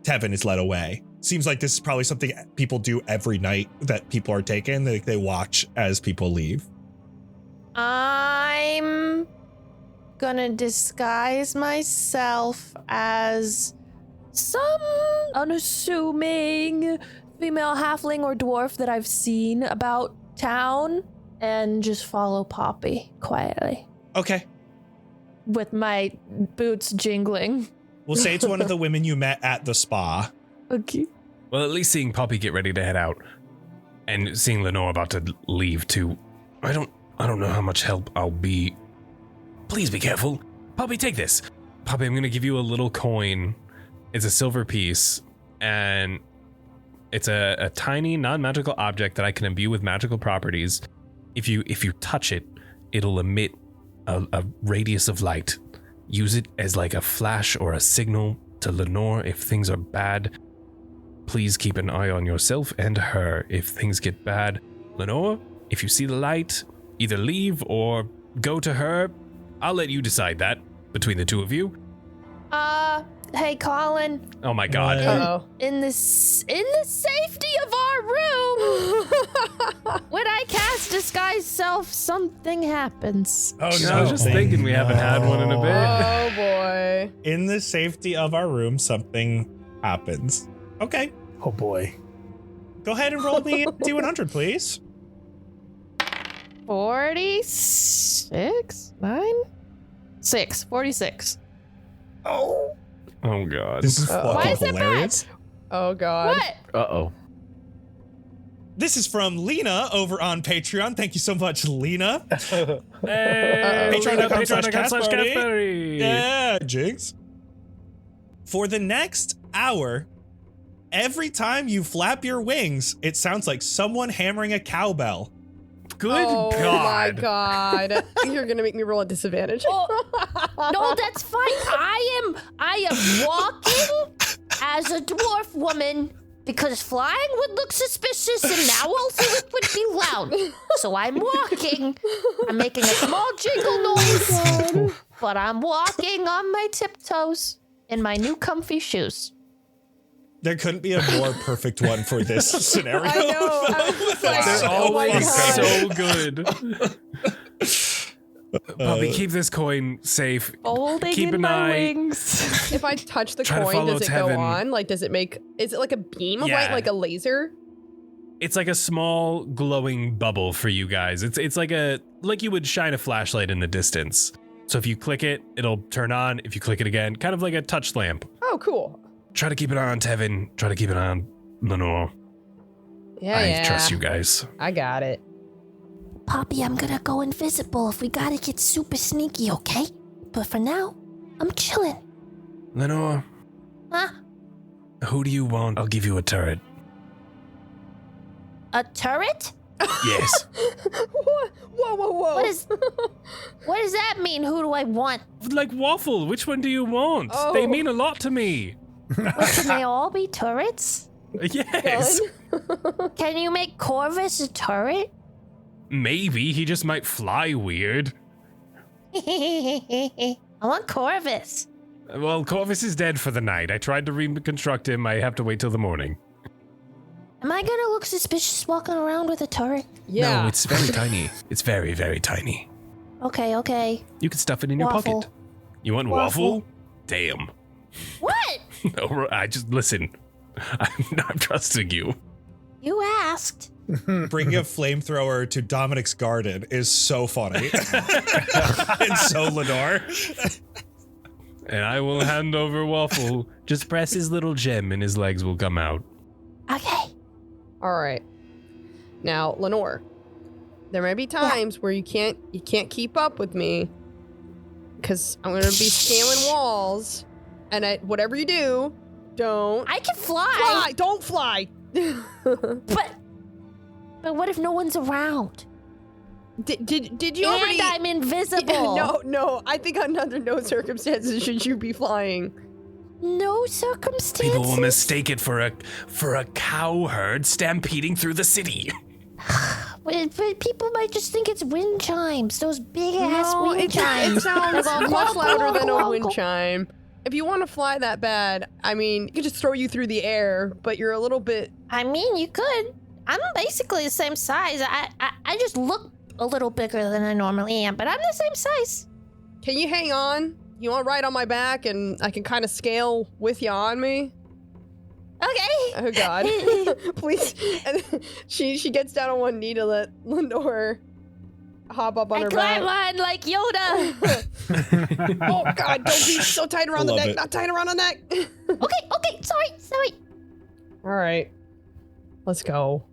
Tevin is led away. Seems like this is probably something people do every night that people are taken. They watch as people leave. I'm gonna disguise myself as some unassuming female halfling or dwarf that I've seen about town and just follow Poppy quietly. Okay. With my boots jingling. We'll say it's one of the women you met at the spa. Okay. Well, at least seeing Poppy get ready to head out and seeing Lenore about to leave too, I don't know how much help I'll be. Please be careful. Poppy, take this. Poppy, I'm going to give you a little coin It's a silver piece, and it's a tiny non-magical object that I can imbue with magical properties. If you touch it, it'll emit a radius of light. Use it as like a flash or a signal to Lenore if things are bad. Please keep an eye on yourself and her if things get bad. Lenore, if you see the light, either leave or go to her. I'll let you decide that between the two of you. Hey, Colin. Oh my god. Uh-oh. In the safety of our room, when I cast disguise self, something happens. Oh I was just thinking we haven't had one in a bit. Oh boy. In the safety of our room, something happens. Okay. Oh boy. Go ahead and roll me a D100, please. 46? 46. Oh. Oh god. This is Why fucking is that bad? hilarious. Oh god. What? Uh-oh. This is from Lena over on Patreon. Thank you so much, Lena. Hey, Patreon.com/castparty. Yeah, Jinx. For the next hour, every time you flap your wings, it sounds like someone hammering a cowbell. Good Oh god. my god. You're gonna make me roll at disadvantage. No, that's fine. I am walking as a dwarf woman because flying would look suspicious and now also it would be loud. So I'm walking. I'm making a small jingle noise, but I'm walking on my tiptoes in my new comfy shoes. There couldn't be a more perfect one for this scenario. I know. I was just like, They're oh my always god. so good. Puppy, keep this coin safe. Folding Keep in an my eye. wings. If I touch the Try to coin, follow does it Tevin. go on? Like, does it make? Is it like a beam of Yeah. light, like a laser? It's like a small glowing bubble for you guys. It's like you would shine a flashlight in the distance. So if you click it, it'll turn on. If you click it again, kind of like a touch lamp. Oh, cool. Try to keep it on, Tevin. Try to keep it on, Lenore. Yeah, I yeah. trust you guys. I got it. Poppy, I'm gonna go invisible if we gotta get super sneaky, okay? But for now, I'm chilling. Lenore, Huh? who do you want? I'll give you a turret. A turret? Yes. Whoa, whoa, whoa. What does that mean? Who do I want? Like Waffle, which one do you want? Oh. They mean a lot to me. What, can they all be turrets? Yes. Can you make Corvus a turret? Maybe. He just might fly weird. I want Corvus. Well, Corvus is dead for the night. I tried to reconstruct him. I have to wait till the morning. Am I gonna look suspicious walking around with a turret? Yeah. No, it's very tiny. It's very, very tiny. Okay. You can stuff it in your Waffle. pocket. You want waffle? Damn. What? No, I just listen. I'm not trusting you. You asked. Bringing a flamethrower to Dominic's garden is so funny. And so Lenore. And I will hand over Waffle. Just press his little gem and his legs will come out. Okay. All right. Now, Lenore, there may be times where you can't keep up with me because I'm gonna be scaling walls, and whatever you do, don't I can fly. Don't fly. But what if no one's around? Did you And already? I'm invisible. No. I think under no circumstances should you be flying. No circumstances. People will mistake it for a cow herd stampeding through the city. But people might just think it's wind chimes. Those big ass No, wind it chimes. sounds They'll go, much "Go, louder go, than go, a go, wind go." chime. If you want to fly that bad, I mean, you could just throw you through the air, but you're a little bit. I mean, you could. I'm basically the same size. I just look a little bigger than I normally am, but I'm the same size. Can you hang on? You want to ride on my back, and I can kind of scale with you on me? Okay. Oh God, please! And she gets down on one knee to let Lenore hop up on I her climb back. on like Yoda. Oh God, don't be so tight around the Love neck. it. Not tight around the neck. Okay. Sorry. All right, let's go.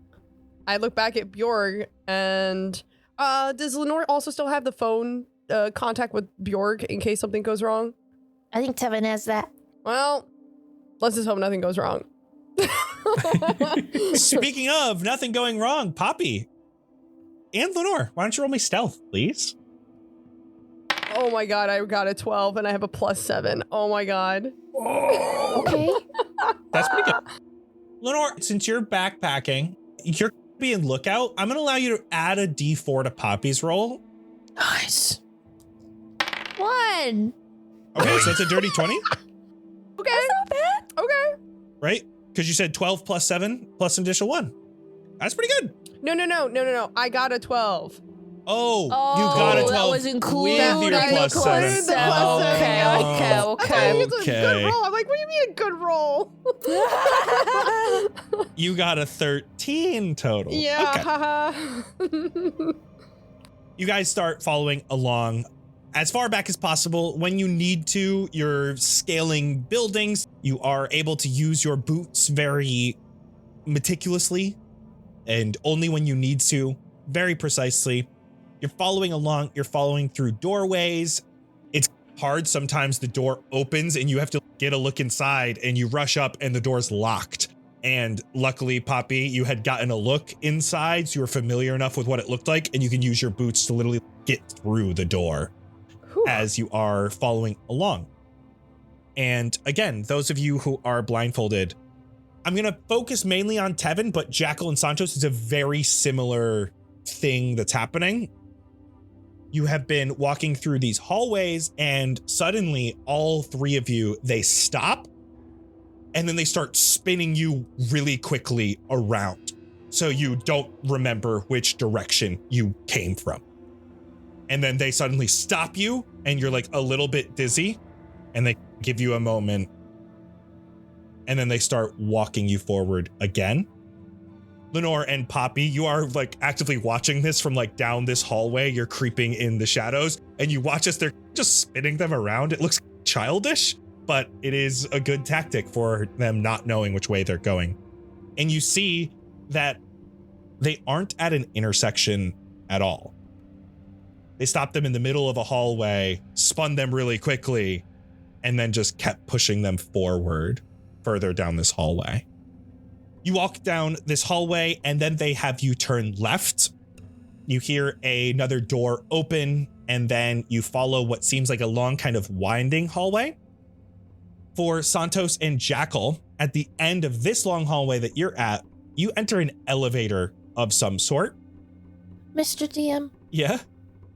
I look back at Bjorg, and does Lenore also still have the phone contact with Bjorg in case something goes wrong? I think Tevin has that. Well, Let's just hope nothing goes wrong. Speaking of nothing going wrong, Poppy and Lenore, why don't you roll me stealth, please? Oh my god, I got a 12 and I have a +7. Oh my god. Okay. That's pretty good. Lenore, since you're backpacking, you're being lookout. I'm going to allow you to add a D4 to Poppy's roll. Nice. 1. Okay, so that's a dirty 20, Okay. That's not bad. Okay. right? Because you said 12 plus 7 plus an additional 1. That's pretty good. No. I got a 12. Oh, you got a 12 that was included. with your plus 7. Included the plus seven. Okay. It's a good roll. I'm like, what do you mean a good roll? You got a 13 total. Yeah. Okay. You guys start following along as far back as possible. When you need to, you're scaling buildings. You are able to use your boots very meticulously and only when you need to, very precisely. You're following along. You're following through doorways. It's hard. Sometimes the door opens and you have to get a look inside and you rush up and the door's locked. And luckily, Poppy, you had gotten a look inside, so you were familiar enough with what it looked like, and you can use your boots to literally get through the door as you are following along. And again, those of you who are blindfolded, I'm going to focus mainly on Tevin, but Jackal and Santos is a very similar thing that's happening. You have been walking through these hallways, and suddenly all three of you, they stop. And then they start spinning you really quickly around. So you don't remember which direction you came from. And then they suddenly stop you and you're like a little bit dizzy and they give you a moment. And then they start walking you forward again. Lenore and Poppy, you are like actively watching this from like down this hallway. You're creeping in the shadows and you watch as they're just spinning them around. It looks childish, but it is a good tactic for them not knowing which way they're going. And you see that they aren't at an intersection at all. They stopped them in the middle of a hallway, spun them really quickly, and then just kept pushing them forward further down this hallway. You walk down this hallway and then they have you turn left. You hear another door open and then you follow what seems like a long kind of winding hallway. For Santos and Jackal, at the end of this long hallway that you're at, you enter an elevator of some sort. Mr. DM, Yeah?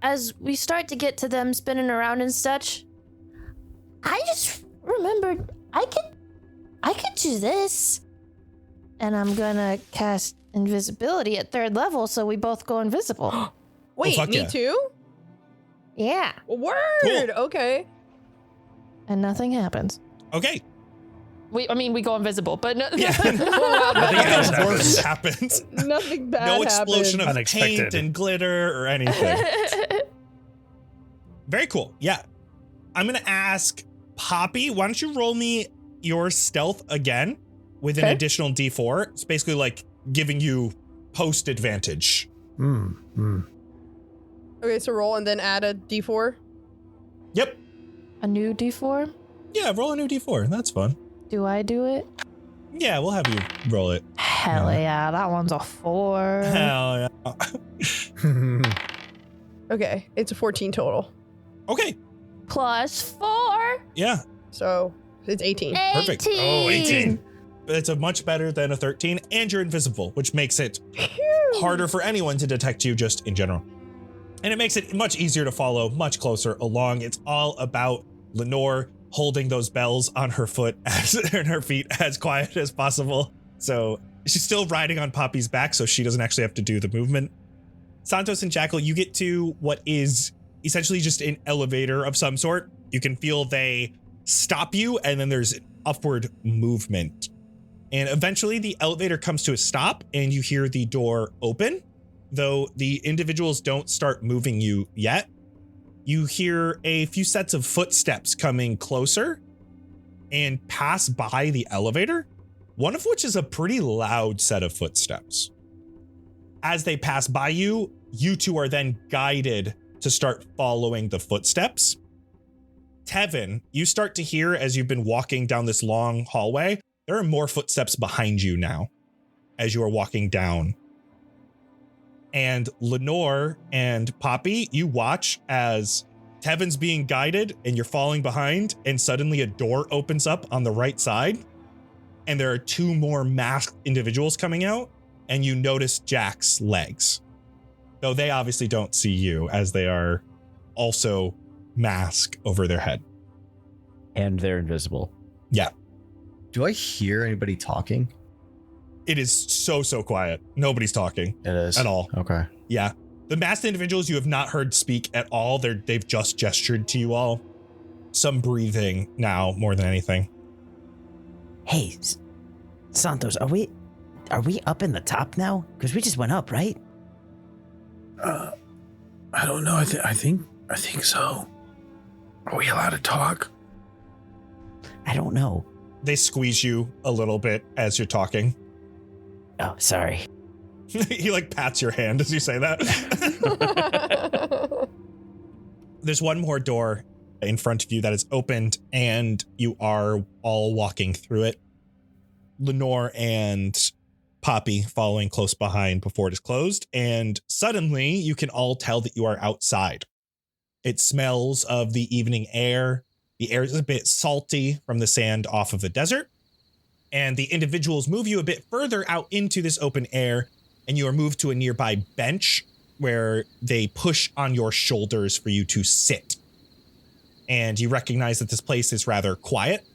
as we start to get to them spinning around and such, I just remembered I could do this. And I'm gonna cast invisibility at 3rd level so we both go invisible. Wait, fuck me yeah. too? Yeah. Word. Cool. Okay. And nothing happens. Okay. We go invisible, but no, Yeah. Nothing Nothing else worse happens. Nothing bad No explosion of happened. paint Unexpected. and glitter or anything. Very cool. Yeah. I'm going to ask Poppy, why don't you roll me your stealth again with an Okay. additional D4? It's basically like giving you post advantage. Okay, so roll and then add a d4. Yep. A new D4? Yeah, roll a new D4. That's fun. Do I do it? Yeah, we'll have you roll it. Hell yeah, that one's a 4. Hell yeah. Okay, it's a 14 total. Okay. Plus 4. Yeah. So it's 18. Perfect. Oh, 18. It's a much better than a 13, and you're invisible, which makes it harder for anyone to detect you just in general. And it makes it much easier to follow, much closer along. It's all about Lenore holding those bells on her foot and her feet as quiet as possible. So she's still riding on Poppy's back, so she doesn't actually have to do the movement. Santos and Jackal, you get to what is essentially just an elevator of some sort. You can feel they stop you, and then there's upward movement. And eventually the elevator comes to a stop and you hear the door open, though the individuals don't start moving you yet. You hear a few sets of footsteps coming closer and pass by the elevator, one of which is a pretty loud set of footsteps. As they pass by you, you two are then guided to start following the footsteps. Tevin, you start to hear as you've been walking down this long hallway, there are more footsteps behind you now as you are walking down. And Lenore and Poppy, you watch as Tevin's being guided and you're falling behind, and suddenly a door opens up on the right side and there are two more masked individuals coming out, and you notice Jack's legs. Though they obviously don't see you as they are also mask over their head. And they're invisible. Yeah. Do I hear anybody talking? It is so quiet. Nobody's talking. It is. At all. Okay. Yeah. The masked individuals you have not heard speak at all. They've just gestured to you all. Some breathing now more than anything. Hey, Santos, are we up in the top now? Because we just went up, right? I don't know. I think so. Are we allowed to talk? I don't know. They squeeze you a little bit as you're talking. Oh, sorry. He like pats your hand as you say that. There's one more door in front of you that is opened, and you are all walking through it. Lenore and Poppy following close behind before it is closed, and suddenly you can all tell that you are outside. It smells of the evening air. The air is a bit salty from the sand off of the desert, and the individuals move you a bit further out into this open air, and you are moved to a nearby bench where they push on your shoulders for you to sit. And you recognize that this place is rather quiet.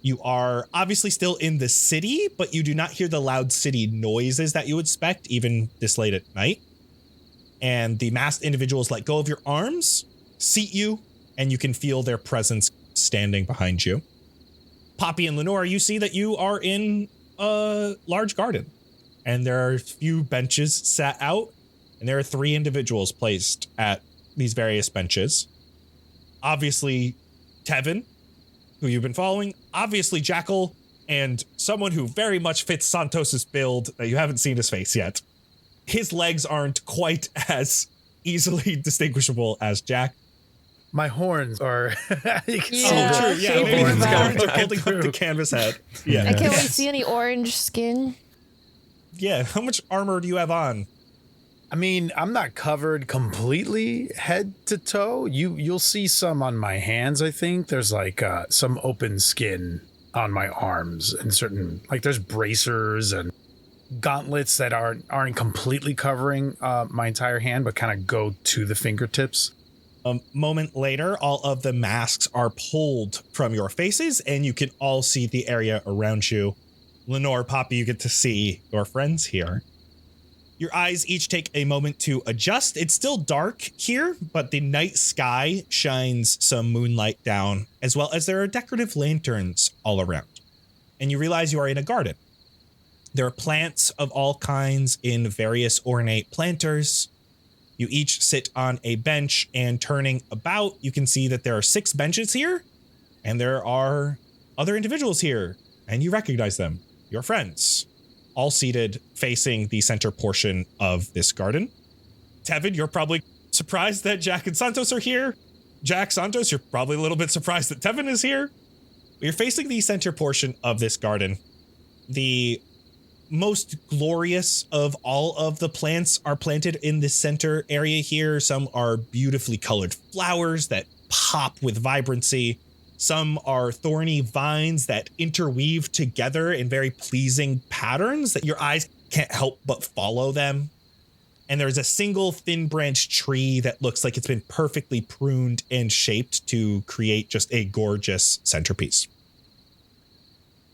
You are obviously still in the city, but you do not hear the loud city noises that you would expect even this late at night. And the masked individuals let go of your arms, seat you, and you can feel their presence standing behind you. Poppy and Lenore, you see that you are in a large garden, and there are a few benches sat out, and there are 3 individuals placed at these various benches. Obviously, Tevin, who you've been following, obviously Jackal, and someone who very much fits Santos's build that you haven't seen his face yet. His legs aren't quite as easily distinguishable as Jack. My horns are. You can see Yeah, True, yeah, shape maybe is back. they're holding up the canvas head. Yeah. And can we see any orange skin? Yeah, how much armor do you have on? I mean, I'm not covered completely head to toe. You'll see some on my hands. I think there's like some open skin on my arms and certain, like there's bracers and gauntlets that aren't completely covering my entire hand, but kind of go to the fingertips. A moment later, all of the masks are pulled from your faces, and you can all see the area around you. Lenore, Poppy, you get to see your friends here. Your eyes each take a moment to adjust. It's still dark here, but the night sky shines some moonlight down, as well as there are decorative lanterns all around. And you realize you are in a garden. There are plants of all kinds in various ornate planters. You each sit on a bench, and turning about, you can see that there are 6 benches here, and there are other individuals here, and you recognize them, your friends, all seated facing the center portion of this garden. Tevin, you're probably surprised that Jack and Santos are here. Jack, Santos, you're probably a little bit surprised that Tevin is here. You're facing the center portion of this garden. The most glorious of all of the plants are planted in the center area here. Some are beautifully colored flowers that pop with vibrancy. Some are thorny vines that interweave together in very pleasing patterns that your eyes can't help but follow them. And there's a single thin branch tree that looks like it's been perfectly pruned and shaped to create just a gorgeous centerpiece.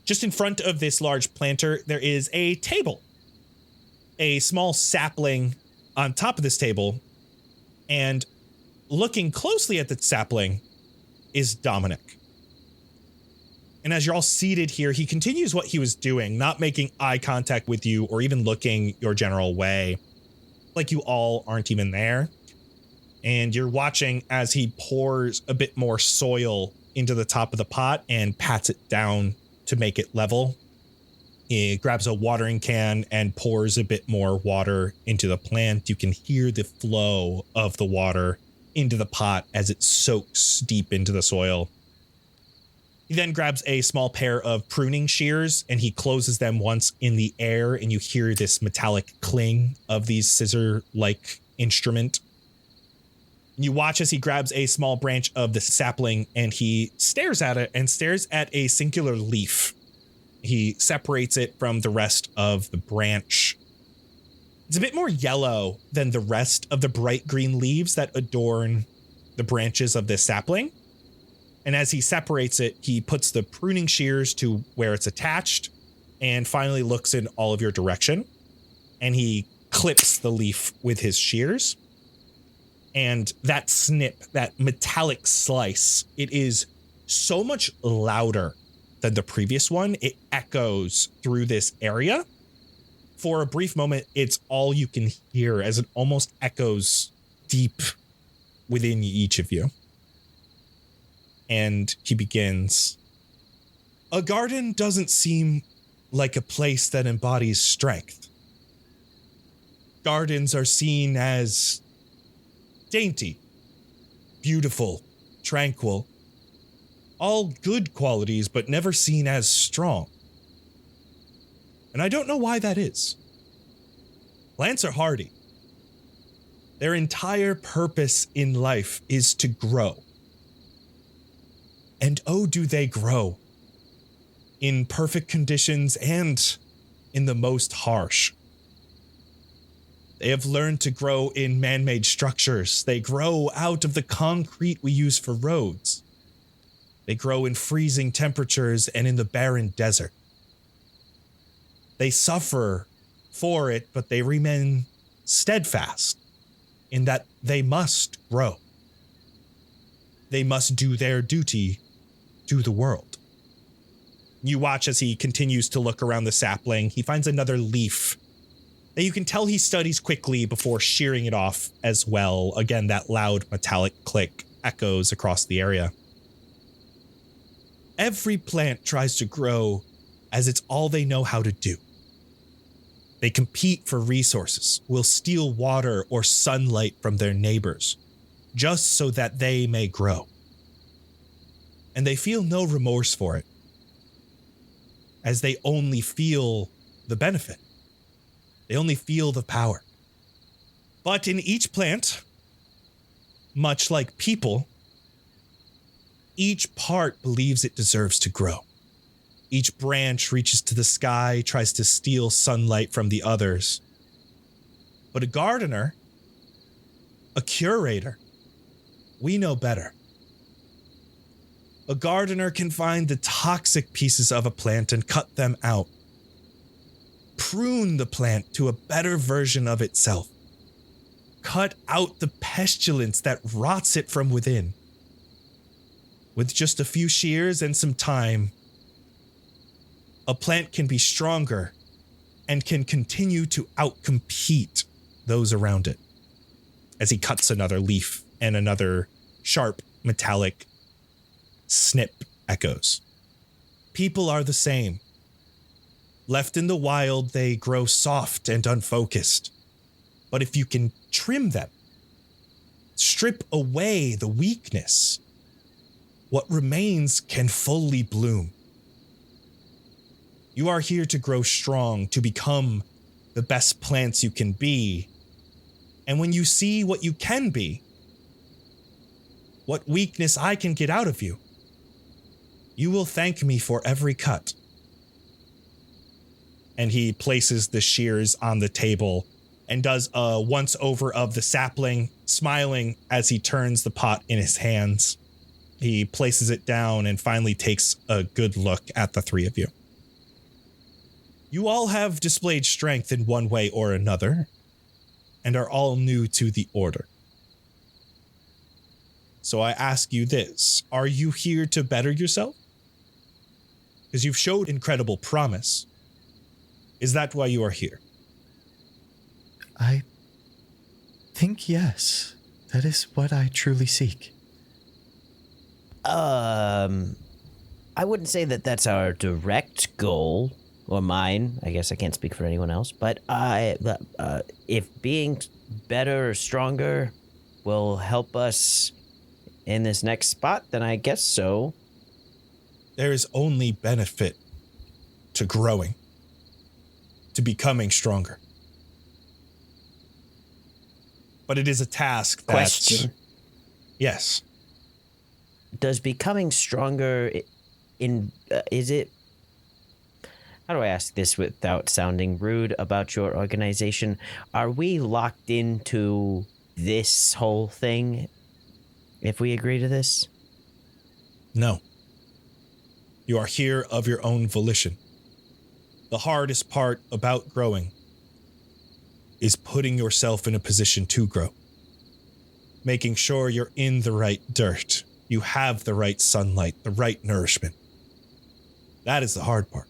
Just in front of this large planter, there is a table, a small sapling on top of this table, and looking closely at the sapling is Dominic. And as you're all seated here, he continues what he was doing, not making eye contact with you or even looking your general way, like you all aren't even there. And you're watching as he pours a bit more soil into the top of the pot and pats it down to make it level. He grabs a watering can and pours a bit more water into the plant. You can hear the flow of the water into the pot as it soaks deep into the soil. He then grabs a small pair of pruning shears and he closes them once in the air, and you hear this metallic cling of these scissor-like instrument. You watch as he grabs a small branch of the sapling and he stares at it and stares at a singular leaf. He separates it from the rest of the branch. It's a bit more yellow than the rest of the bright green leaves that adorn the branches of this sapling. And as he separates it, he puts the pruning shears to where it's attached and finally looks in all of your direction. And he clips the leaf with his shears. And that snip, that metallic slice, it is so much louder than the previous one. It echoes through this area. For a brief moment, it's all you can hear as it almost echoes deep within each of you. And he begins. A garden doesn't seem like a place that embodies strength. Gardens are seen as dainty, beautiful, tranquil, all good qualities, but never seen as strong. And I don't know why that is. Plants are hardy. Their entire purpose in life is to grow. And oh, do they grow in perfect conditions and in the most harsh. They have learned to grow in man-made structures. They grow out of the concrete we use for roads. They grow in freezing temperatures and in the barren desert. They suffer for it, but they remain steadfast in that they must grow. They must do their duty to the world. You watch as he continues to look around the sapling. He finds another leaf that you can tell he studies quickly before shearing it off as well. Again, that loud metallic click echoes across the area. Every plant tries to grow as it's all they know how to do. They compete for resources, will steal water or sunlight from their neighbors, just so that they may grow. And they feel no remorse for it, as they only feel the benefit. They only feel the power. But in each plant, much like people, each part believes it deserves to grow. Each branch reaches to the sky, tries to steal sunlight from the others. But a gardener, a curator, we know better. A gardener can find the toxic pieces of a plant and cut them out. Prune the plant to a better version of itself. Cut out the pestilence that rots it from within. With just a few shears and some time, a plant can be stronger and can continue to outcompete those around it. As he cuts another leaf and another sharp metallic snip echoes. People are the same. Left in the wild, they grow soft and unfocused. But if you can trim them, strip away the weakness, what remains can fully bloom. You are here to grow strong, to become the best plants you can be. And when you see what you can be, what weakness I can get out of you, you will thank me for every cut. And he places the shears on the table and does a once over of the sapling, smiling as he turns the pot in his hands. He places it down and finally takes a good look at the three of you. You all have displayed strength in one way or another, and are all new to the order. So I ask you this, are you here to better yourself? Because you've showed incredible promise. Is that why you are here? I think yes. That is what I truly seek. I wouldn't say that that's our direct goal, or mine. I guess I can't speak for anyone else, but if being better or stronger will help us in this next spot, then I guess so. There is only benefit to growing, to becoming stronger. But it is a task that... Question. Yes. Does becoming stronger is it... How do I ask this without sounding rude about your organization? Are we locked into this whole thing if we agree to this? No. You are here of your own volition. The hardest part about growing is putting yourself in a position to grow. Making sure you're in the right dirt. You have the right sunlight, the right nourishment. That is the hard part.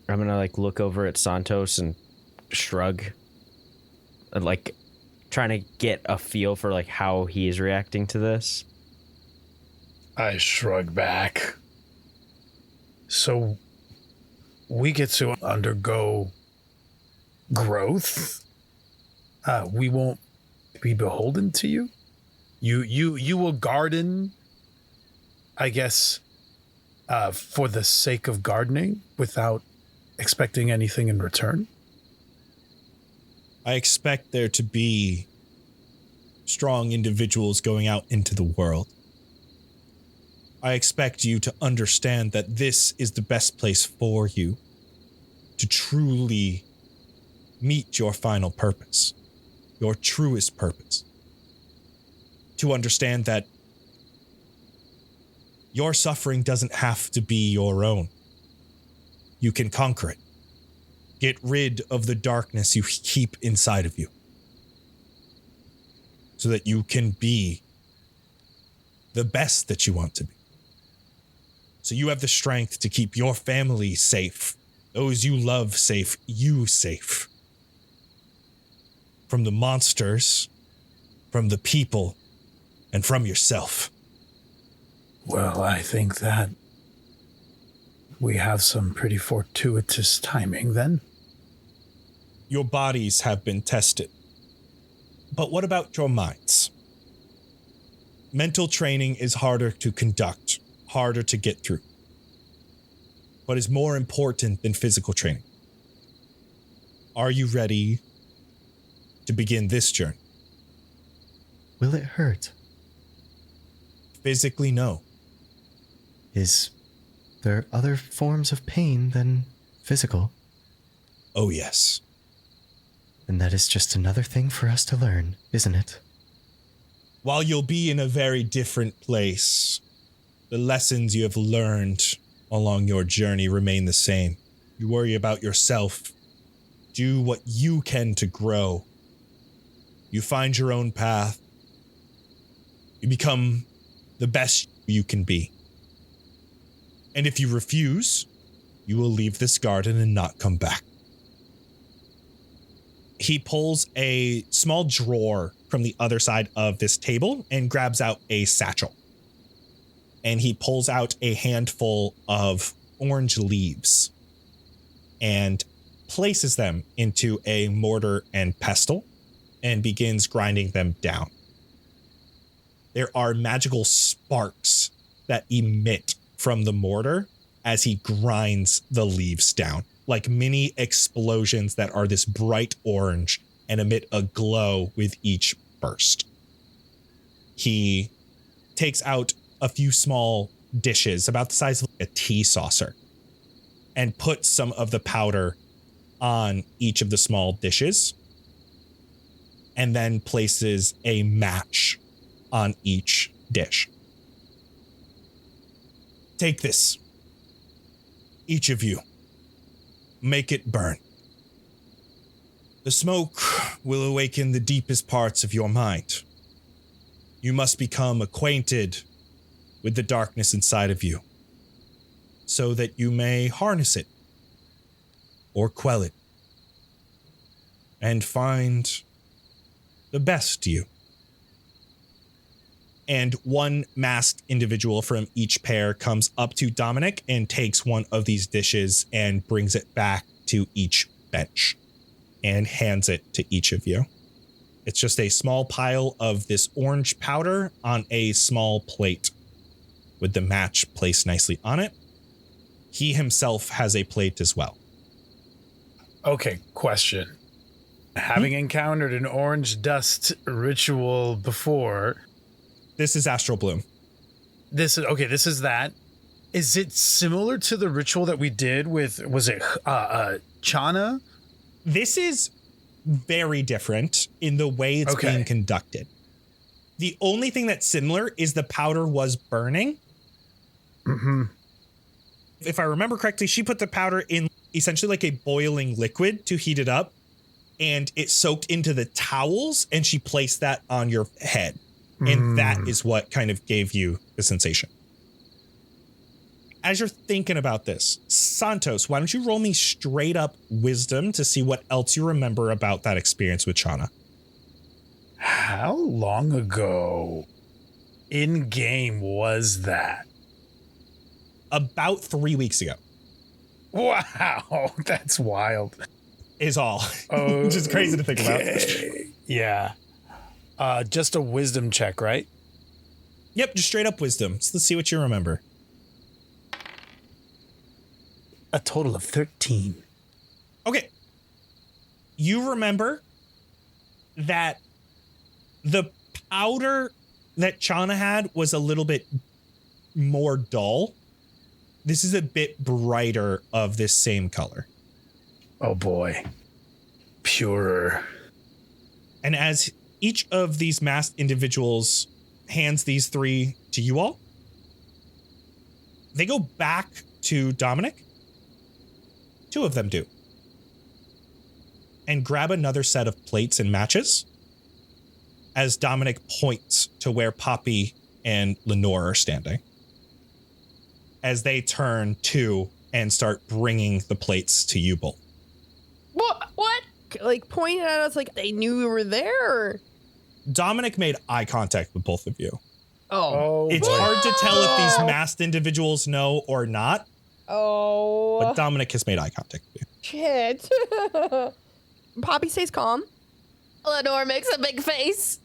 I'm gonna look over at Santos and shrug, and trying to get a feel for how he is reacting to this. I shrug back. So we get to undergo growth. We won't be beholden to you. You will garden, I guess, for the sake of gardening without expecting anything in return. I expect there to be strong individuals going out into the world. I expect you to understand that this is the best place for you to truly meet your final purpose, your truest purpose. To understand that your suffering doesn't have to be your own. You can conquer it. Get rid of the darkness you keep inside of you, so that you can be the best that you want to be. So you have the strength to keep your family safe, those you love safe, you safe. From the monsters, from the people, and from yourself. Well, I think that we have some pretty fortuitous timing then. Your bodies have been tested. But what about your minds? Mental training is harder to conduct, harder to get through, but is more important than physical training. Are you ready to begin this journey? Will it hurt? Physically, no. Is there other forms of pain than physical? Oh, yes. And that is just another thing for us to learn, isn't it? While you'll be in a very different place, the lessons you have learned along your journey remain the same. You worry about yourself. Do what you can to grow. You find your own path. You become the best you can be. And if you refuse, you will leave this garden and not come back. He pulls a small drawer from the other side of this table and grabs out a satchel. And he pulls out a handful of orange leaves and places them into a mortar and pestle and begins grinding them down. There are magical sparks that emit from the mortar as he grinds the leaves down, like mini explosions that are this bright orange and emit a glow with each burst. He takes out a few small dishes about the size of a tea saucer and puts some of the powder on each of the small dishes and then places a match on each dish. Take this. Each of you. Make it burn. The smoke will awaken the deepest parts of your mind. You must become acquainted with the darkness inside of you, so that you may harness it or quell it and find the best you. And one masked individual from each pair comes up to Dominic and takes one of these dishes and brings it back to each bench and hands it to each of you. It's just a small pile of this orange powder on a small plate with the match placed nicely on it. He himself has a plate as well. Okay, question. Having encountered an orange dust ritual before, This is Astral Bloom. this is that. Is it similar to the ritual that we did with, was it Chana? This is very different in the way it's being conducted. The only thing that's similar is the powder was burning. Mm-hmm. If I remember correctly, she put the powder in essentially like a boiling liquid to heat it up, and it soaked into the towels, and she placed that on your head. And that is what kind of gave you the sensation. As you're thinking about this, Santos, why don't you roll me straight up wisdom to see what else you remember about that experience with Chana? How long ago in game was that? About 3 weeks ago. Wow, that's wild. Is all. Which is crazy to think about. Yeah. Just a wisdom check, right? Yep, just straight up wisdom. So let's see what you remember. A total of 13. Okay. You remember that the powder that Chana had was a little bit more dull. This is a bit brighter of this same color. Oh boy. Purer. And as each of these masked individuals hands these three to you all, they go back to Dominic. 2 of them do. And grab another set of plates and matches as Dominic points to where Poppy and Lenore are standing. As they turn to and start bringing the plates to you both. What? Like pointing at us like they knew we were there? Dominic made eye contact with both of you. Oh. It's hard to tell if these masked individuals know or not. Oh. But Dominic has made eye contact with you. Shit. Poppy stays calm. Lenore makes a big face,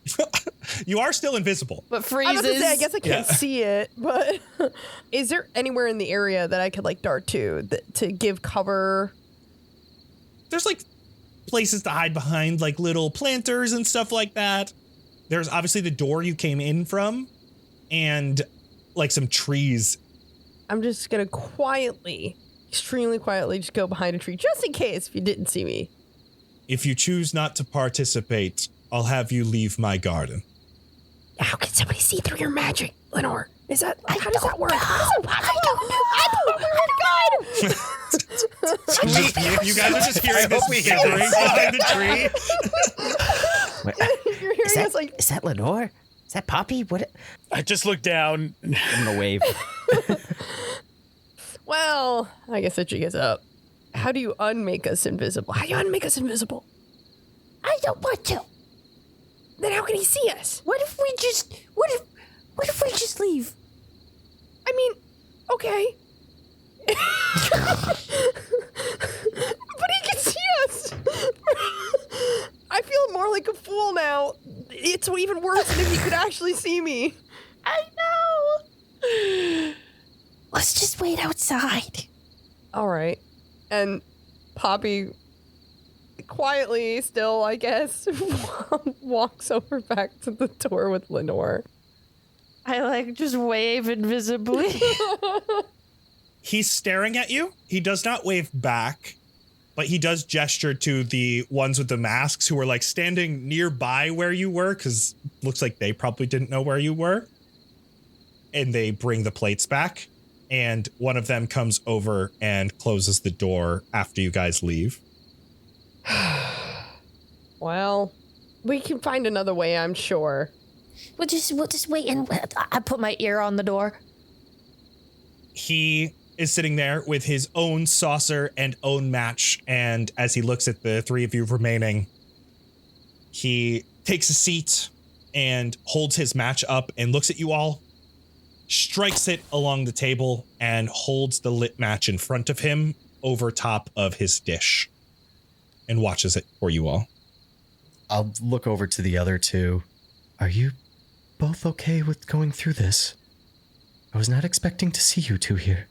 You are still invisible. but I freezes. was gonna say, I guess I can't see it, but is there anywhere in the area that I could like dart to to give cover? There's like places to hide behind, like little planters and stuff like that. There's obviously the door you came in from and like some trees. I'm just gonna quietly, extremely quietly, just go behind a tree just in case if you didn't see me. If you choose not to participate, I'll have you leave my garden. How can somebody see through your magic, Lenore? Is that how does that work? I don't know. Oh my god! You guys are just hearing this gibbering behind the tree. You're hearing us like Is that Lenore? Is that Poppy? What? I just looked down. I'm gonna wave. well, I guess that she gets up. How do you unmake us invisible? How do you unmake us invisible? I don't want to. Then how can he see us? What if we just leave? I mean, okay. But he can see us. I feel more like a fool now. It's even worse than if he could actually see me. I know. Let's just wait outside. All right. And Poppy quietly still, I guess, walks over back to the door with Lenore. I like just wave invisibly. He's staring at you. He does not wave back, but he does gesture to the ones with the masks who are like standing nearby where you were, because looks like they probably didn't know where you were. And they bring the plates back. And one of them comes over and closes the door after you guys leave. Well, we can find another way, I'm sure. We'll just wait and I put my ear on the door. He is sitting there with his own saucer and own match. And as he looks at the 3 of you remaining, he takes a seat and holds his match up and looks at you all, strikes it along the table, and holds the lit match in front of him over top of his dish and watches it for you all. I'll look over to the other two. Are you both okay with going through this? I was not expecting to see you two here.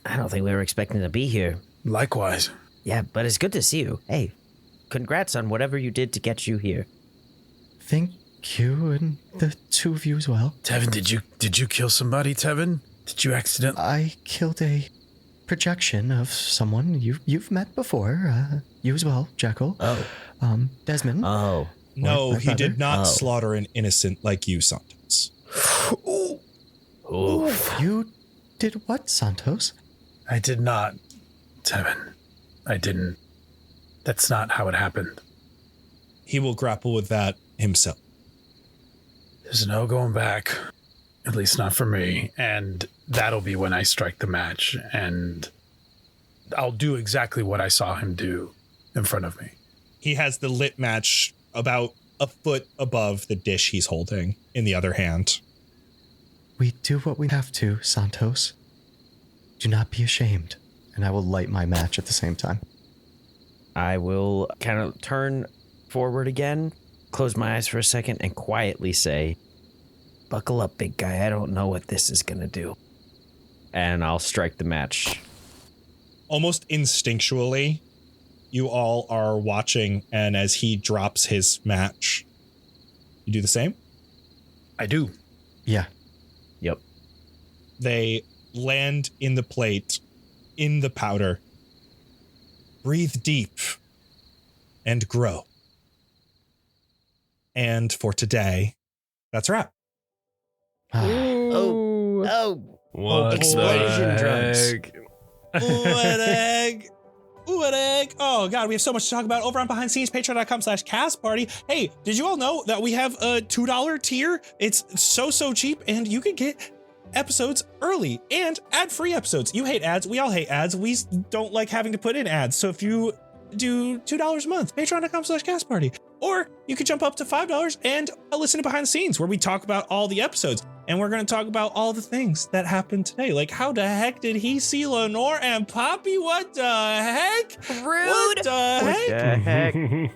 I don't think we were expecting to be here. Likewise. Yeah, but it's good to see you. Hey, congrats on whatever you did to get you here. Thank you, and the two of you as well. Tevin, did you kill somebody, Tevin? Did you accidentally? I killed a projection of someone you've met before. You as well, Jekyll. Oh. Desmond. Oh. No, my he brother. did not Oh. slaughter an innocent like you, Santos. Oof. You did what, Santos? I did not, Tevin. I didn't. That's not how it happened. He will grapple with that himself. There's no going back. At least not for me. And that'll be when I strike the match. And I'll do exactly what I saw him do in front of me. He has the lit match about a foot above the dish he's holding in the other hand. We do what we have to, Santos. Do not be ashamed. And I will light my match at the same time. I will kind of turn forward again, close my eyes for a second, and quietly say, "Buckle up, big guy. I don't know what this is going to do." And I'll strike the match. Almost instinctually, you all are watching, and as he drops his match, you do the same? I do. Yeah. Yep. They land in the plate, in the powder. Breathe deep and grow. And for today, that's a wrap. Ooh. Oh. What Explosion the drugs. heck? Ooh, an egg. Ooh, an egg. Oh, God, we have so much to talk about over on Behind the Scenes, patreon.com/cast party. Hey, did you all know that we have a $2 tier? It's so cheap, and you can get episodes early and ad-free episodes. You hate ads. We all hate ads. We don't like having to put in ads. So if you do $2 a month, patreon.com/cast party. Or you could jump up to $5 and listen to Behind the Scenes, where we talk about all the episodes. And we're going to talk about all the things that happened today. Like, how the heck did he see Lenore and Poppy? What the heck? Rude. What the heck? Heck.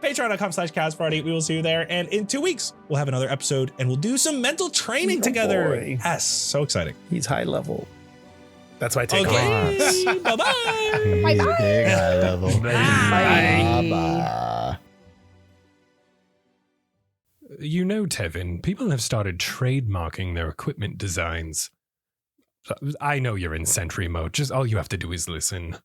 Patreon.com/cast party. We will see you there. And in 2 weeks, we'll have another episode and we'll do some mental training together. boy. Yes, so exciting. He's high level. That's my take on Okay, it. bye-bye. Big high level. Bye. You know, Tevin, people have started trademarking their equipment designs. I know you're in sentry mode. Just all you have to do is listen.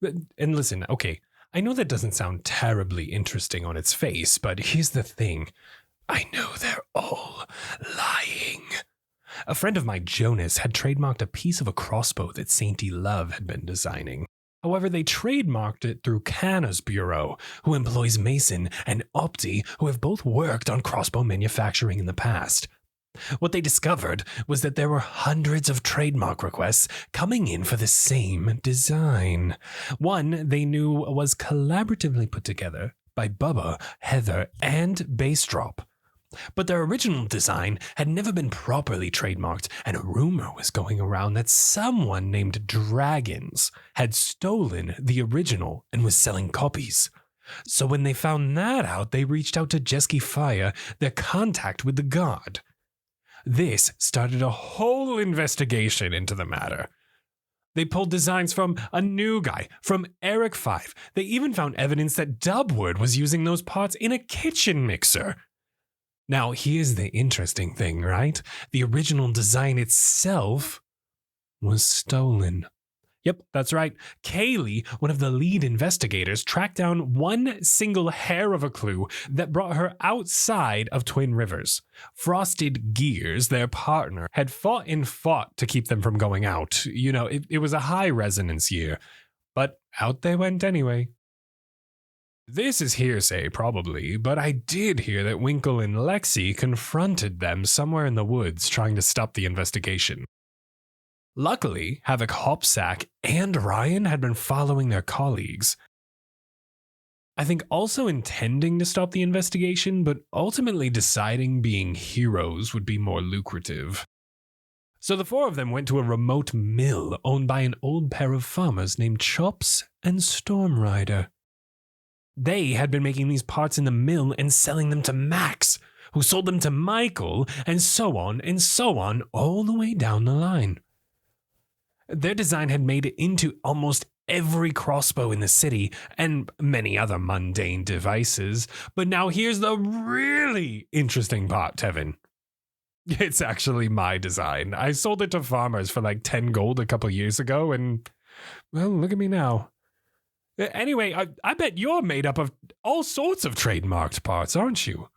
And listen, okay, I know that doesn't sound terribly interesting on its face, but here's the thing. I know they're all lying. A friend of mine, Jonas, had trademarked a piece of a crossbow that Sainty Love had been designing. However, they trademarked it through Canna's bureau, who employs Mason and Opti, who have both worked on crossbow manufacturing in the past. What they discovered was that there were hundreds of trademark requests coming in for the same design. One they knew was collaboratively put together by Bubba, Heather, and Bassdrop. But their original design had never been properly trademarked, and a rumor was going around that someone named Dragons had stolen the original and was selling copies. So when they found that out, they reached out to Jeski Fire, their contact with the god. This started a whole investigation into the matter. They pulled designs from a new guy, from Eric 5. They even found evidence that Dubwood was using those parts in a kitchen mixer. Now, here's the interesting thing, right? The original design itself was stolen. Yep, that's right. Kaylee, one of the lead investigators, tracked down one single hair of a clue that brought her outside of Twin Rivers. Frosted Gears, their partner, had fought to keep them from going out. You know, it was a high resonance year. But out they went anyway. This is hearsay, probably, but I did hear that Winkle and Lexi confronted them somewhere in the woods trying to stop the investigation. Luckily, Havoc Hopsack and Ryan had been following their colleagues. I think also intending to stop the investigation, but ultimately deciding being heroes would be more lucrative. So the four of them went to a remote mill owned by an old pair of farmers named Chops and Stormrider. They had been making these parts in the mill and selling them to Max, who sold them to Michael, and so on, all the way down the line. Their design had made it into almost every crossbow in the city and many other mundane devices. But now here's the really interesting part, Tevin. It's actually my design. I sold it to farmers for like 10 gold a couple years ago, and, well, look at me now. Anyway, I bet you're made up of all sorts of trademarked parts, aren't you?